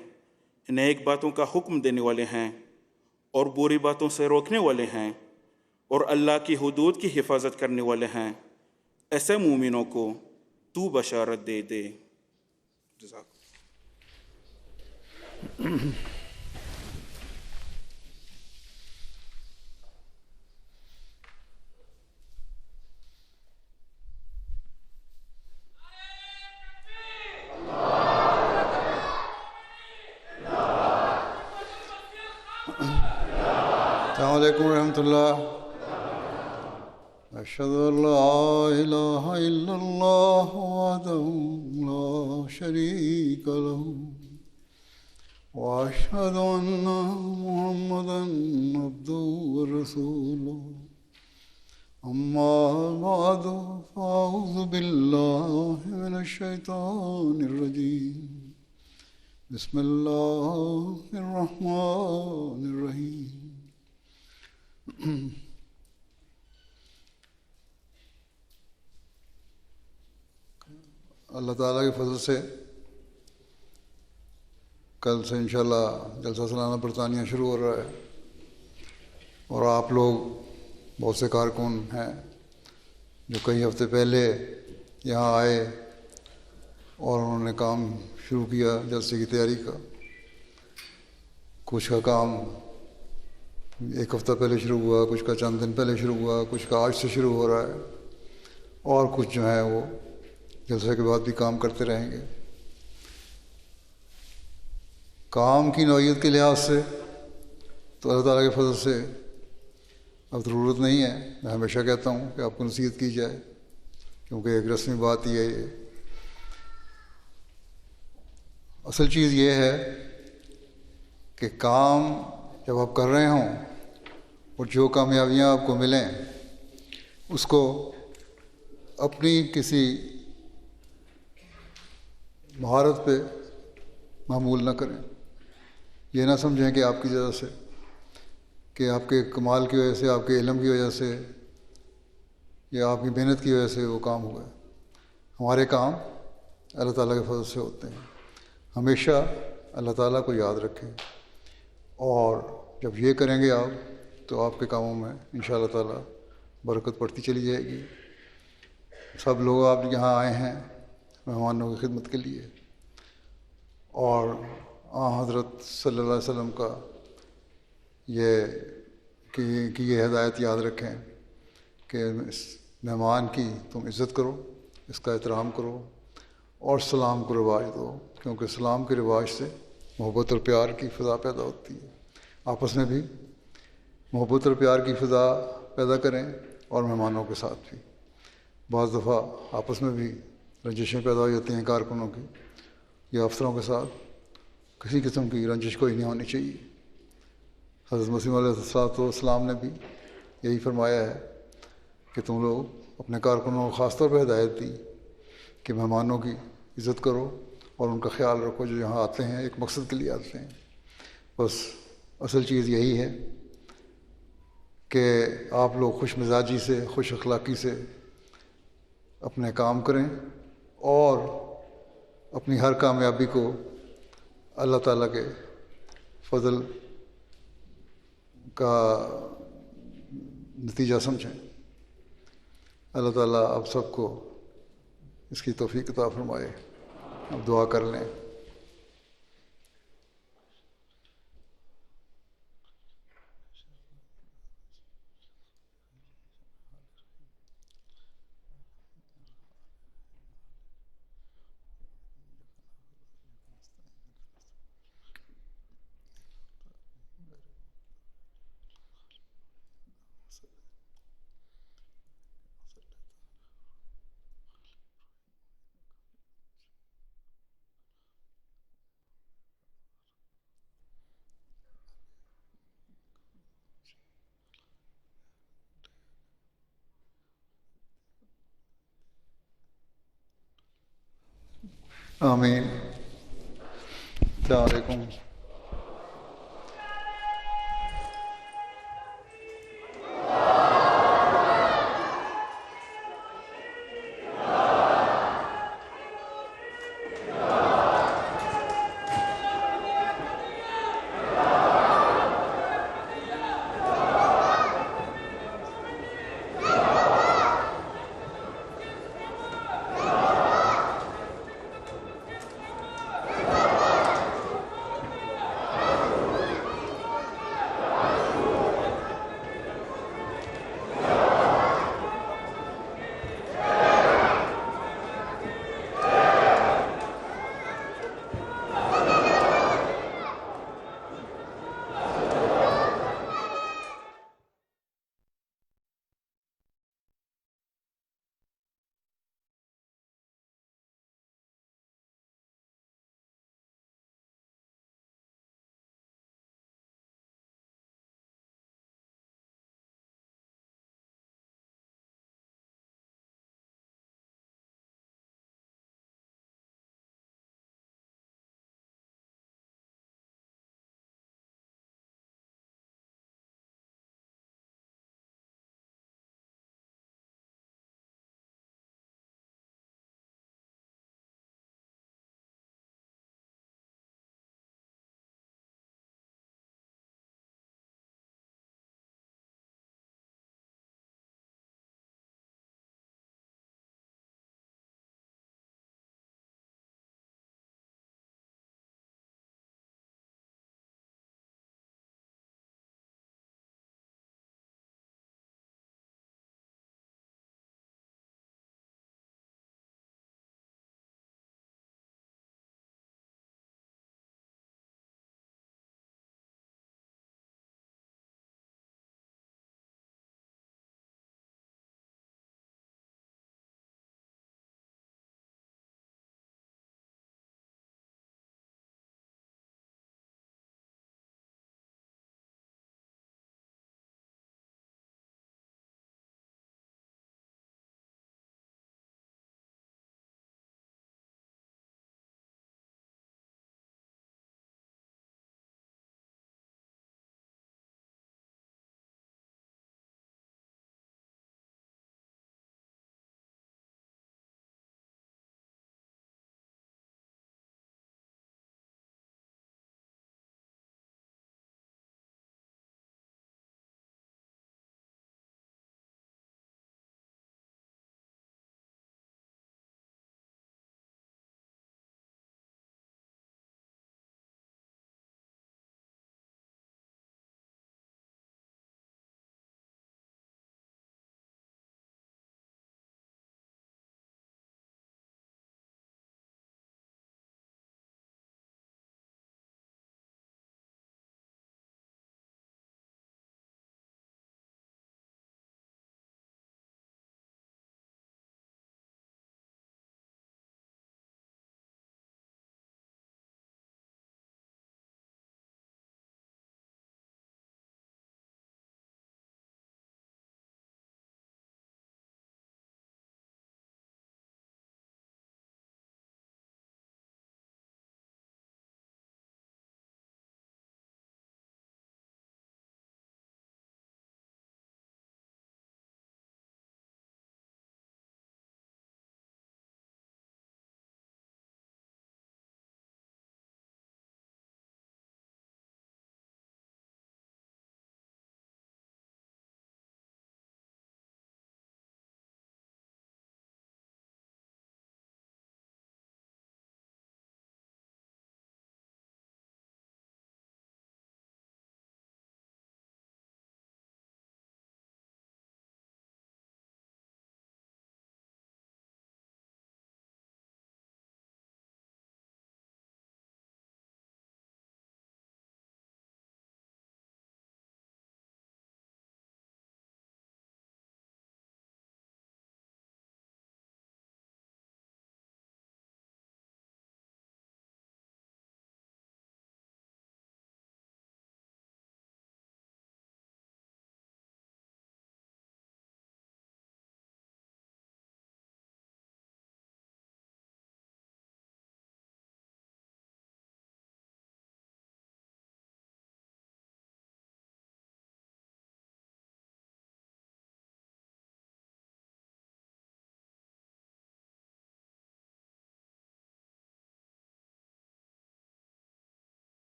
نیک باتوں کا حکم دینے والے ہیں اور بری باتوں سے روکنے والے ہیں، اور اللہ کی حدود کی حفاظت کرنے والے ہیں، ایسے مومنوں کو تو بشارت دے دے. جزاک. السلام علیکم ورحمۃ اللہ. اشہد ان لا الہ الا اللہ وحدہ لا شریک لہ واشہد ان محمدا عبدہ ورسولہ. اما بعد فاعوذ باللہ من الشیطان الرجیم. بسم اللہ الرحمن الرحیم. اللہ تعالیٰ کے فضل سے کل سے انشاءاللہ جلسہ سالانہ برطانیہ شروع ہو رہا ہے، اور آپ لوگ بہت سے کارکن ہیں جو کئی ہفتے پہلے یہاں آئے اور انہوں نے کام شروع کیا جلسے کی تیاری کا. کچھ کا کام ایک ہفتہ پہلے شروع ہوا، کچھ کا چند دن پہلے شروع ہوا، کچھ کا آج سے شروع ہو رہا ہے، اور کچھ جو ہیں وہ جلسے کے بعد بھی کام کرتے رہیں گے. کام کی نوعیت کے لحاظ سے تو اللہ تعالیٰ کے فضل سے اب ضرورت نہیں ہے. میں ہمیشہ کہتا ہوں کہ آپ کو نصیحت کی جائے، کیونکہ ایک رسمی بات ہی ہے یہ. اصل چیز یہ ہے کہ کام جب آپ کر رہے ہوں اور جو کامیابیاں آپ کو ملیں اس کو اپنی کسی مہارت پہ معمول نہ کریں. یہ نہ سمجھیں کہ آپ کی وجہ سے، کہ آپ کے کمال کی وجہ سے، آپ کے علم کی وجہ سے یا آپ کی محنت کی وجہ سے وہ کام ہوا ہے. ہمارے کام اللہ تعالیٰ کے فضل سے ہوتے ہیں. ہمیشہ اللہ تعالیٰ کو یاد رکھیں، اور جب یہ کریں گے آپ تو آپ کے کاموں میں انشاءاللہ تعالیٰ برکت پڑتی چلی جائے گی. سب لوگ آپ یہاں آئے ہیں مہمانوں کی خدمت کے لیے، اور حضرت صلی اللہ علیہ وسلم کا یہ ہدایت یاد رکھیں کہ اس مہمان کی تم عزت کرو، اس کا احترام کرو اور سلام کو رواج دو، کیونکہ سلام کے رواج سے محبت اور پیار کی فضا پیدا ہوتی ہے. آپس میں بھی محبت اور پیار کی فضا پیدا کریں، اور مہمانوں کے ساتھ بھی. بعض دفعہ آپس میں بھی رنجشیں پیدا ہو جاتی ہیں کارکنوں کی یا افسروں کے ساتھ. کسی قسم کی رنجش کوئی نہیں ہونی چاہیے. حضرت مسیح علیہ السلام نے بھی یہی فرمایا ہے کہ تم لوگ اپنے کارکنوں کو خاص طور پہ ہدایت دی کہ مہمانوں کی عزت کرو اور ان کا خیال رکھو جو یہاں آتے ہیں ایک مقصد کے لیے آتے ہیں. بس اصل چیز یہی ہے کہ آپ لوگ خوش مزاجی سے، خوش اخلاقی سے اپنے کام کریں، اور اپنی ہر کامیابی کو اللہ تعالیٰ کے فضل کا نتیجہ سمجھیں. اللہ تعالیٰ آپ سب کو اس کی توفیق عطا فرمائے. اب دعا کر لیں. आमीन। अस्सलाम वालेकुम।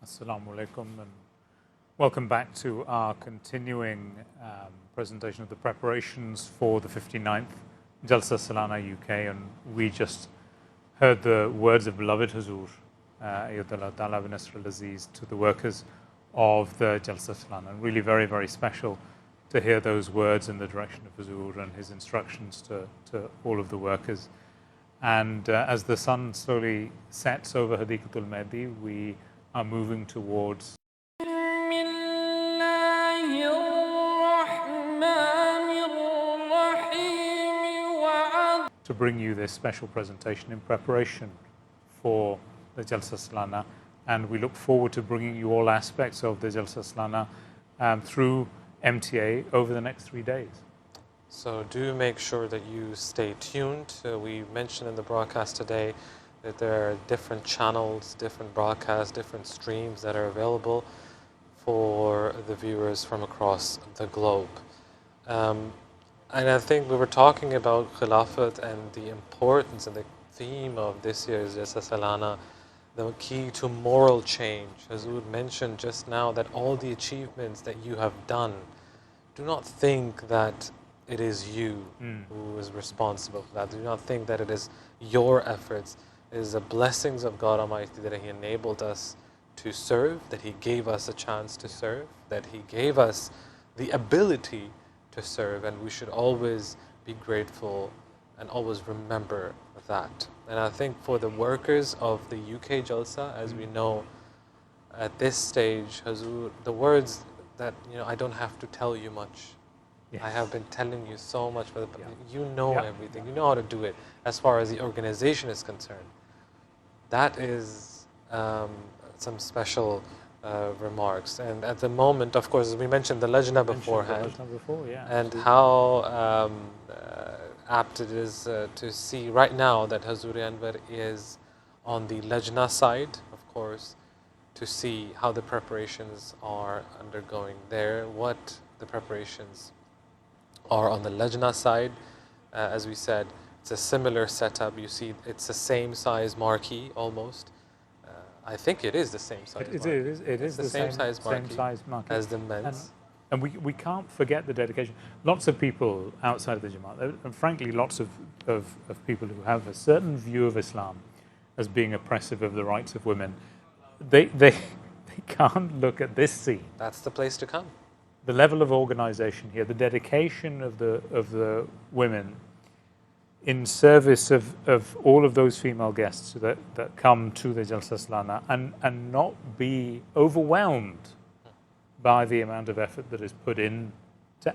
Assalamu alaikum and welcome back to our continuing presentation of the preparations for the 59th Jalsa Salana UK, and we just heard the words of beloved Hazur Ayyadullah Ta'ala bin Nasr al-Aziz to the workers of the Jalsa Salana. And really very, very special to hear those words in the direction of Hazur and his instructions to all of the workers. And as the sun slowly sets over Hadikatul Mehdi, we are moving towards to bring you this special presentation in preparation for the Jalsa Salana, and we look forward to bringing you all aspects of the Jalsa Salana through MTA over the next 3 days. So do make sure that you stay tuned. We mentioned in the broadcast today that there are different channels, different broadcasts, different streams that are available for the viewers from across the globe. And I think we were talking about Khilafat and the importance and the theme of this year's Jalsa Salana, the key to moral change. Hazur mentioned just now that all the achievements that you have done, do not think that it is you who is responsible for that. Do not think that it is your efforts. It is the blessings of God Almighty that He enabled us to serve, that He gave us a chance to serve, that He gave us the ability to serve, and we should always be grateful and always remember that. And I think for the workers of the UK Jalsa, as we know at this stage, Hazur, the words that, I don't have to tell you much. Yes. I have been telling you so much, but you know everything. You know how to do it as far as the organization is concerned. That is some special remarks. And at the moment, of course, we mentioned the Lajna beforehand, and how apt it is to see right now that Hazur Anwar is on the Lajna side, of course, to see how the preparations are undergoing there, what the preparations are on the Lajna side. As we said, it's a similar setup. You see, it's the same size marquee almost. I think it is the same size marquee. It is the same size marquee as the men's. And we can't forget the dedication. Lots of people outside of the Jamaat, and frankly, lots of people who have a certain view of Islam as being oppressive of the rights of women, they can't look at this scene. That's the place to come. The level of organization here, the dedication of the women in service of all of those female guests that come to the Jalsa Salana, and not be overwhelmed by the amount of effort that is put in to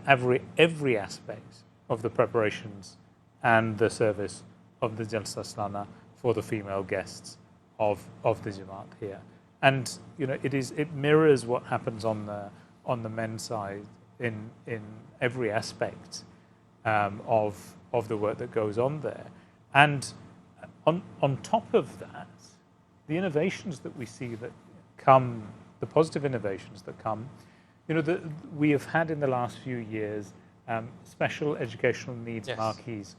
every aspect of the preparations and the service of the Jalsa Salana for the female guests of the Jamaat here. And it mirrors what happens on the men's side in every aspect of the work that goes on there. And on top of that, the innovations that we see that come, the positive innovations that come, we have had in the last few years special educational needs marquees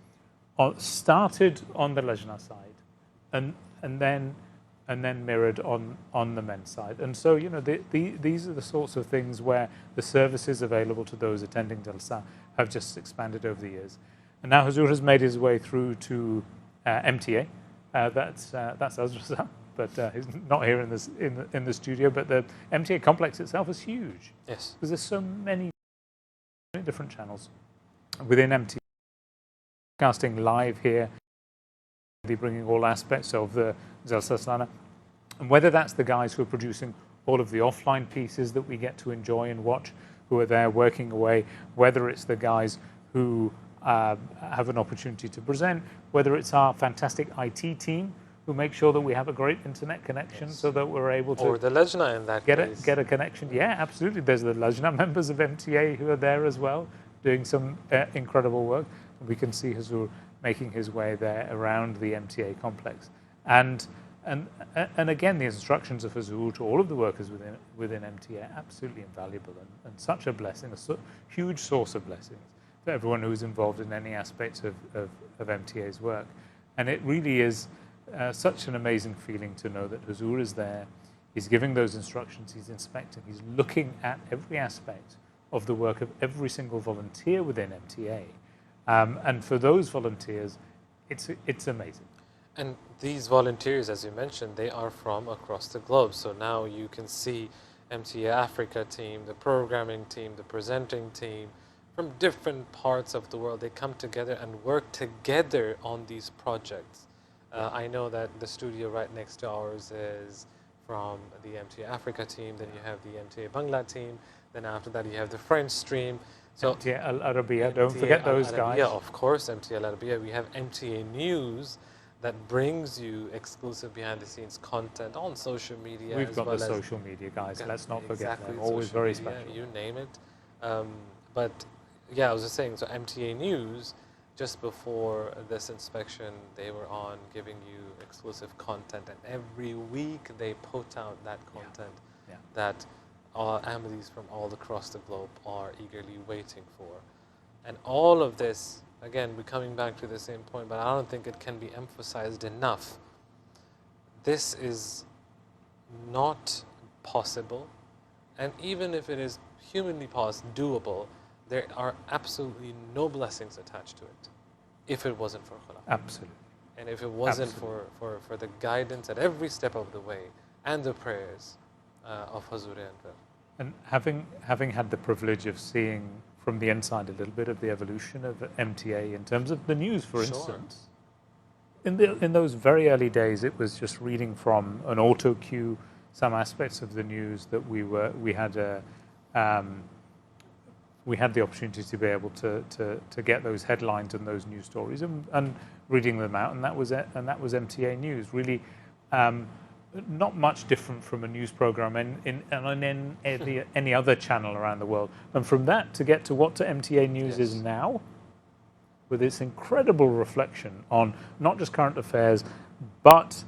started on the Lajna side and then mirrored on the men's side. And so, these are the sorts of things where the services available to those attending Jalsa have just expanded over the years. And now Hazur has made his way through to MTA. That's Azra, but he's not here in the studio. But the MTA complex itself is huge. Yes. Because there's so many different channels within MTA. Broadcasting live here, bringing all aspects of the Jalsa Salana. And whether that's the guys who are producing all of the offline pieces that we get to enjoy and watch, who are there working away, whether it's the guys who have an opportunity to present, whether it's our fantastic IT team who make sure that we have a great internet connection so that we're able to... Or the Lajna in that case. Get a connection. Yeah, absolutely. There's the Lajna members of MTA who are there as well, doing some incredible work. And we can see Hazur making his way there around the MTA complex. And again, the instructions of Hazur to all of the workers within MTA are absolutely invaluable and such a blessing, a huge source of blessings for everyone who's involved in any aspects of MTA's work. And it really is such an amazing feeling to know that Hazur is there He's giving those instructions, he's inspecting, he's looking at every aspect of the work of every single volunteer within MTA. And for those volunteers, it's amazing. And these volunteers, as you mentioned, they are from across the globe. So now you can see MTA Africa team, the programming team, the presenting team, from different parts of the world. They come together and work together on these projects. I know that the studio right next to ours is from the MTA Africa team, then you have the MTA Bangla team, then after that you have the French stream. So MTA Al Arabiya, don't forget those guys. Yeah, of course, MTA Al Arabiya. We have MTA News that brings you exclusive behind-the-scenes content on social media. We've got the social media guys. Let's not forget them. Always very special. You name it. But yeah, I was just saying. So MTA News, just before this inspection, they were on giving you exclusive content, and every week they put out that content that Ahmadis from all across the globe are eagerly waiting for. And all of this, again, we're coming back to the same point, but I don't think it can be emphasized enough. This is not possible, and even if it is humanly doable, there are absolutely no blessings attached to it if it wasn't for Khulam. Absolutely. And if it wasn't for the guidance at every step of the way and the prayers of Hazur Anwar. And having had the privilege of seeing from the inside a little bit of the evolution of MTA in terms of the news, for instance, in those very early days, it was just reading from an auto cue some aspects of the news that we had the opportunity to be able to get those headlines and those news stories and reading them out, and that was MTA News. Really, not much different from a news program in any other channel around the world. And from that to get to what MTA News is now, with its incredible reflection on not just current affairs, but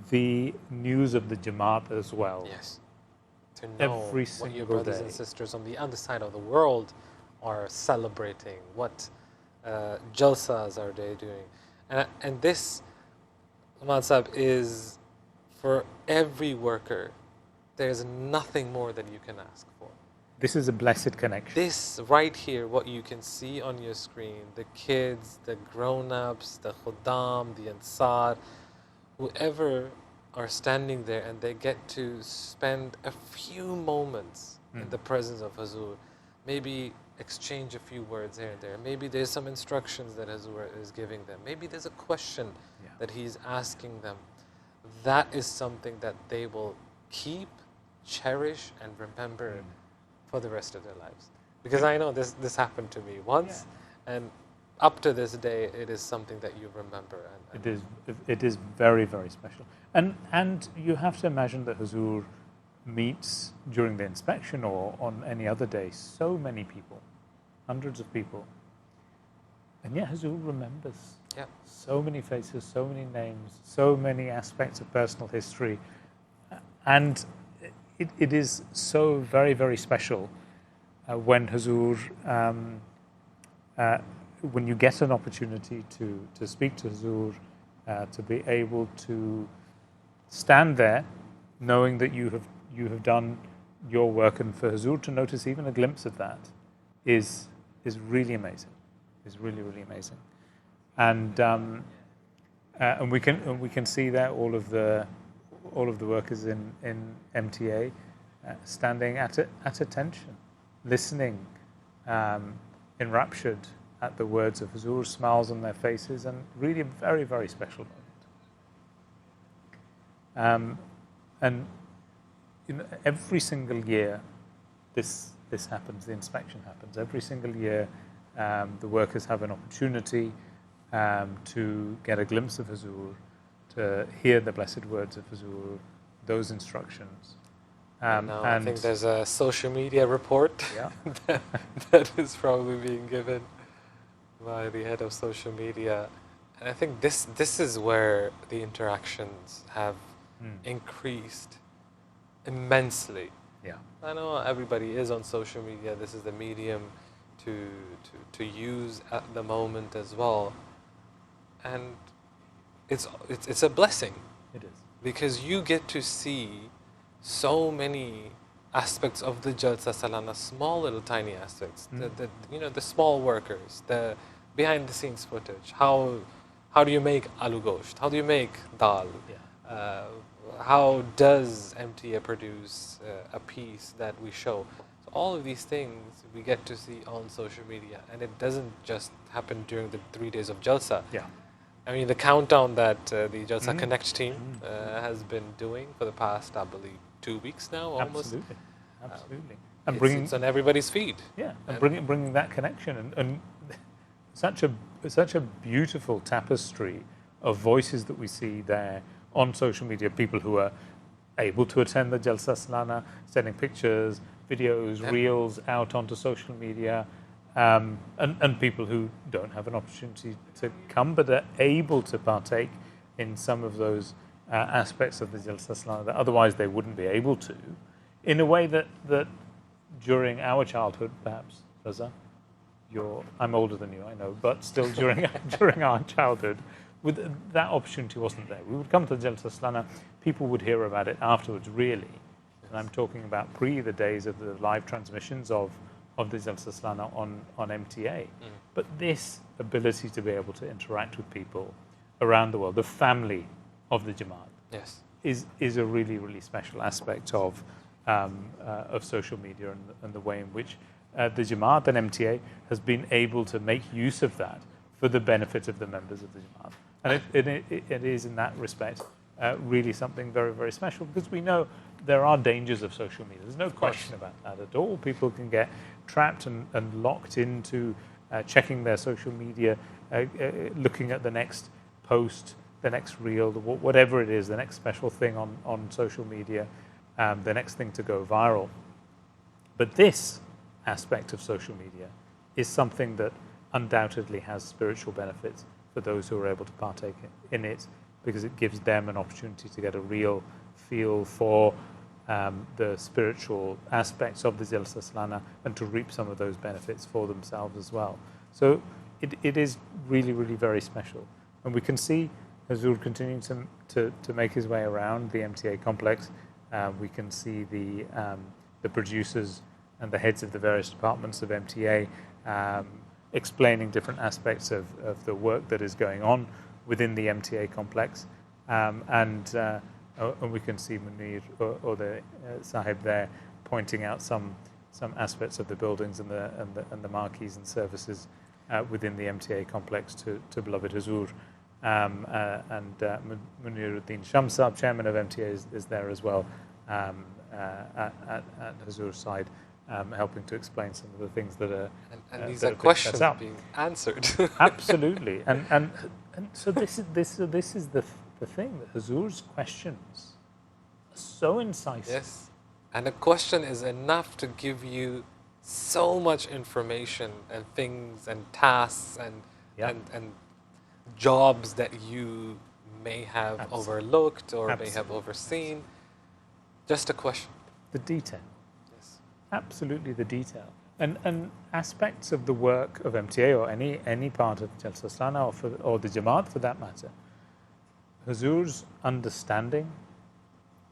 the news of the Jamaat as well. Yes. To know every what your single brothers day. and sisters on the other side of the world are celebrating, what jalsas are they doing. And this, Ahmad Sahib, is for every worker. There's nothing more that you can ask for. This is a blessed connection. This right here, what you can see on your screen, the kids, the grown-ups, the khuddam, the ansar, whoever are standing there, and they get to spend a few moments in the presence of Hazur, maybe exchange a few words here and there. Maybe there's some instructions that Hazur is giving them. Maybe there's a question that he's asking them. That is something that they will keep, cherish, and remember for the rest of their lives. Because I know this happened to me once, and up to this day, it is something that you remember. And it is very, very special. And you have to imagine that Hazur meets during the inspection or on any other day so many people, hundreds of people. And yet Hazur remembers so many faces, so many names, so many aspects of personal history. And it is so very, very special when Hazur, when you get an opportunity to speak to Hazur, to be able to stand there knowing that you have done your work, and for Hazur to notice even a glimpse of that is really amazing. Is really, really amazing. And we can see that all of the workers in MTA standing at attention, listening, enraptured at the words of Hazur, smiles on their faces, and really a very, very special moment. And every single year this happens, the inspection happens. Every single year the workers have an opportunity to get a glimpse of Hazur, to hear the blessed words of Hazur, those instructions. And I think there's a social media report that is probably being given by the head of social media. And I think this is where the interactions have increased immensely. Yeah. I know everybody is on social media. This is the medium to use at the moment as well. And it's a blessing. It is. Because you get to see so many aspects of the Jalsa Salana, small little tiny aspects, the small workers, the behind the scenes footage. How do you make aloo gosht? How do you make dal? How does MTA produce a piece that we show? So all of these things we get to see on social media, and it doesn't just happen during the 3 days of Jalsa. Yeah. I mean, the countdown that the Jalsa Connect team has been doing for the past, I believe, 2 weeks now, almost. Absolutely. And It's on everybody's feed. Yeah, and bringing that connection and such a beautiful tapestry of voices that we see there on social media. People who are able to attend the Jalsa Salana, sending pictures, videos, reels out onto social media, and people who don't have an opportunity to come but are able to partake in some of those aspects of the Jalsa Salana that otherwise they wouldn't be able to, in a way that during our childhood, perhaps, Raza, I'm older than you, I know, but still during our childhood, with that opportunity wasn't there. We would come to the Jalsa Salana, people would hear about it afterwards, really. And I'm talking about the days of the live transmissions of the Jalsa Salana on MTA. But this ability to be able to interact with people around the world, the family of the Jamaat, is a really, really special aspect of social media and the way in which the Jamaat and MTA has been able to make use of that for the benefit of the members of the Jamaat. And it is, in that respect, really something very, very special, because we know there are dangers of social media. There's no question about that at all. People can get trapped and locked into checking their social media, looking at the next post, the next reel, whatever it is, the next special thing on social media, the next thing to go viral. But this aspect of social media is something that undoubtedly has spiritual benefits for those who are able to partake in it, because it gives them an opportunity to get a real feel for the spiritual aspects of the Jalsa Salana and to reap some of those benefits for themselves as well. So it is really, really very special. And we can see Hazur continuing to make his way around the MTA complex. We can see the producers and the heads of the various departments of MTA explaining different aspects of the work that is going on within the MTA complex. And we can see Munir or the Sahib there pointing out some aspects of the buildings and the marquees and services within the MTA complex to beloved Hazur. And Muniruddin Shamsab, chairman of MTA, is there as well at Hazur's side, helping to explain some of the things that are and these are questions being answered. Absolutely, and so this is the thing, that Hazur's questions are so incisive. Yes, and a question is enough to give you so much information and things and tasks and jobs that you may have overlooked or may have overseen. Just a question. The detail. Yes. Absolutely, the detail. And aspects of the work of MTA or any part of Jalsa Salana or the Jamaat for that matter, Hazur's understanding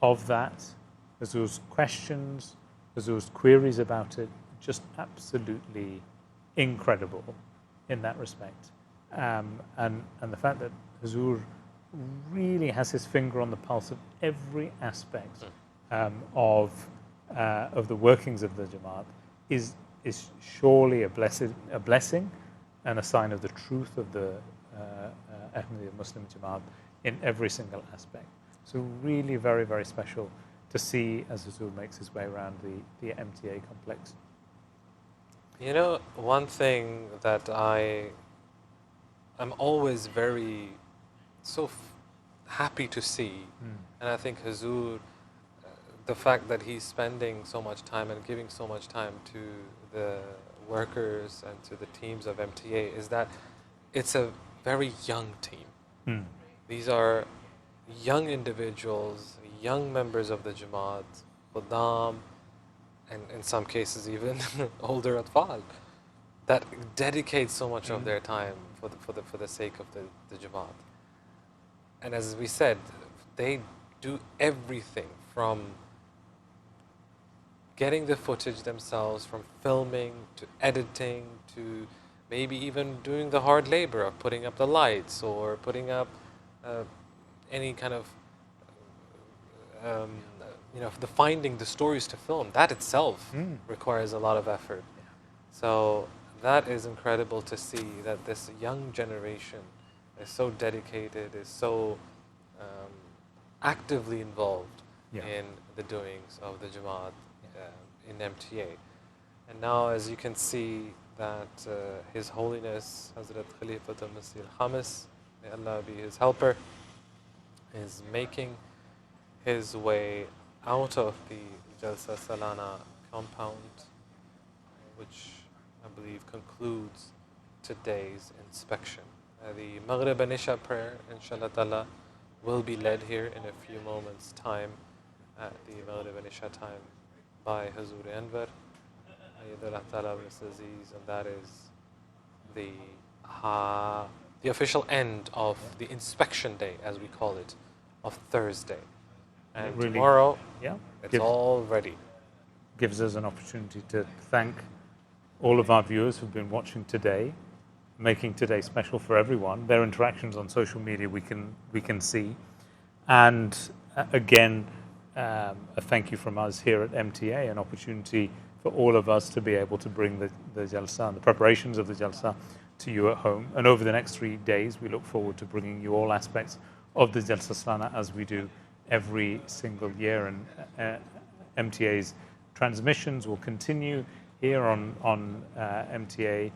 of that, Hazur's questions, Hazur's queries about it, just absolutely incredible in that respect. And the fact that Hazur really has his finger on the pulse of every aspect of the workings of the Jamaat is surely a blessing and a sign of the truth of the Ahmadiyya Muslim Jamaat in every single aspect. So really very, very special to see as Hazur makes his way around the MTA complex. You know, one thing that I'm always very happy to see, and I think Hazur, the fact that he's spending so much time and giving so much time to the workers and to the teams of MTA, is that it's a very young team. These are young individuals, young members of the Jamaat, Khuddam, and in some cases even older atfal, that dedicate so much of their time for the sake of the Jamaat. And as we said, they do everything from getting the footage themselves, from filming to editing to maybe even doing the hard labor of putting up the lights or putting up any kind of the finding the stories to film, that itself requires a lot of effort. So that is incredible to see that this young generation is so dedicated, is so actively involved in the doings of the Jamaat in MTA. And now, as you can see, that His Holiness Hazrat Khalifatul Masih Khamis, may Allah be his helper, is making his way out of the Jalsa Salana compound, which I believe concludes today's inspection. The Maghrib and Isha prayer, inshallah ta'ala, will be led here in a few moments' time at the Maghrib and Isha time by Hazur Anwar, Ayyadullah ta'ala wa Aziz, and that is the official end of the inspection day, as we call it, of Thursday. And really, tomorrow, it's all ready. Gives us an opportunity to thank all of our viewers who've been watching today, making today special for everyone. Their interactions on social media we can see, and again, a thank you from us here at MTA, an opportunity for all of us to be able to bring the Jalsa and the preparations of the Jalsa to you at home. And over the next 3 days, we look forward to bringing you all aspects of the Jalsa Salana as we do every single year. And MTA's transmissions will continue here on MTA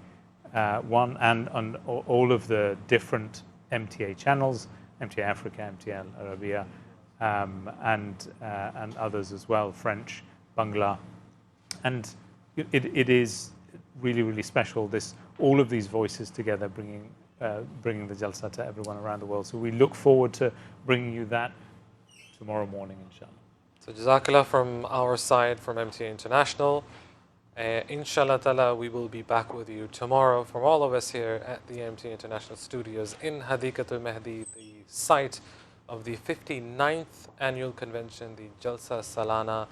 1 and on all of the different MTA channels, MTA Africa, MTA Arabia, and others as well, French, Bangla. And it is really, really special, all of these voices together bringing the Jalsa to everyone around the world. So we look forward to bringing you that tomorrow morning, inshallah. So Jazakallah from our side, from MTA International. Inshallah ta'ala, we will be back with you tomorrow from all of us here at the MTA International Studios in Hadikatul Mahdi, the site of the 59th annual convention, the Jalsa Salana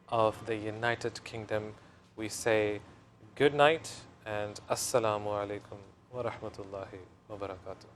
of the United Kingdom. We say good night and Assalamu alaikum wa rahmatullahi wa barakatuh.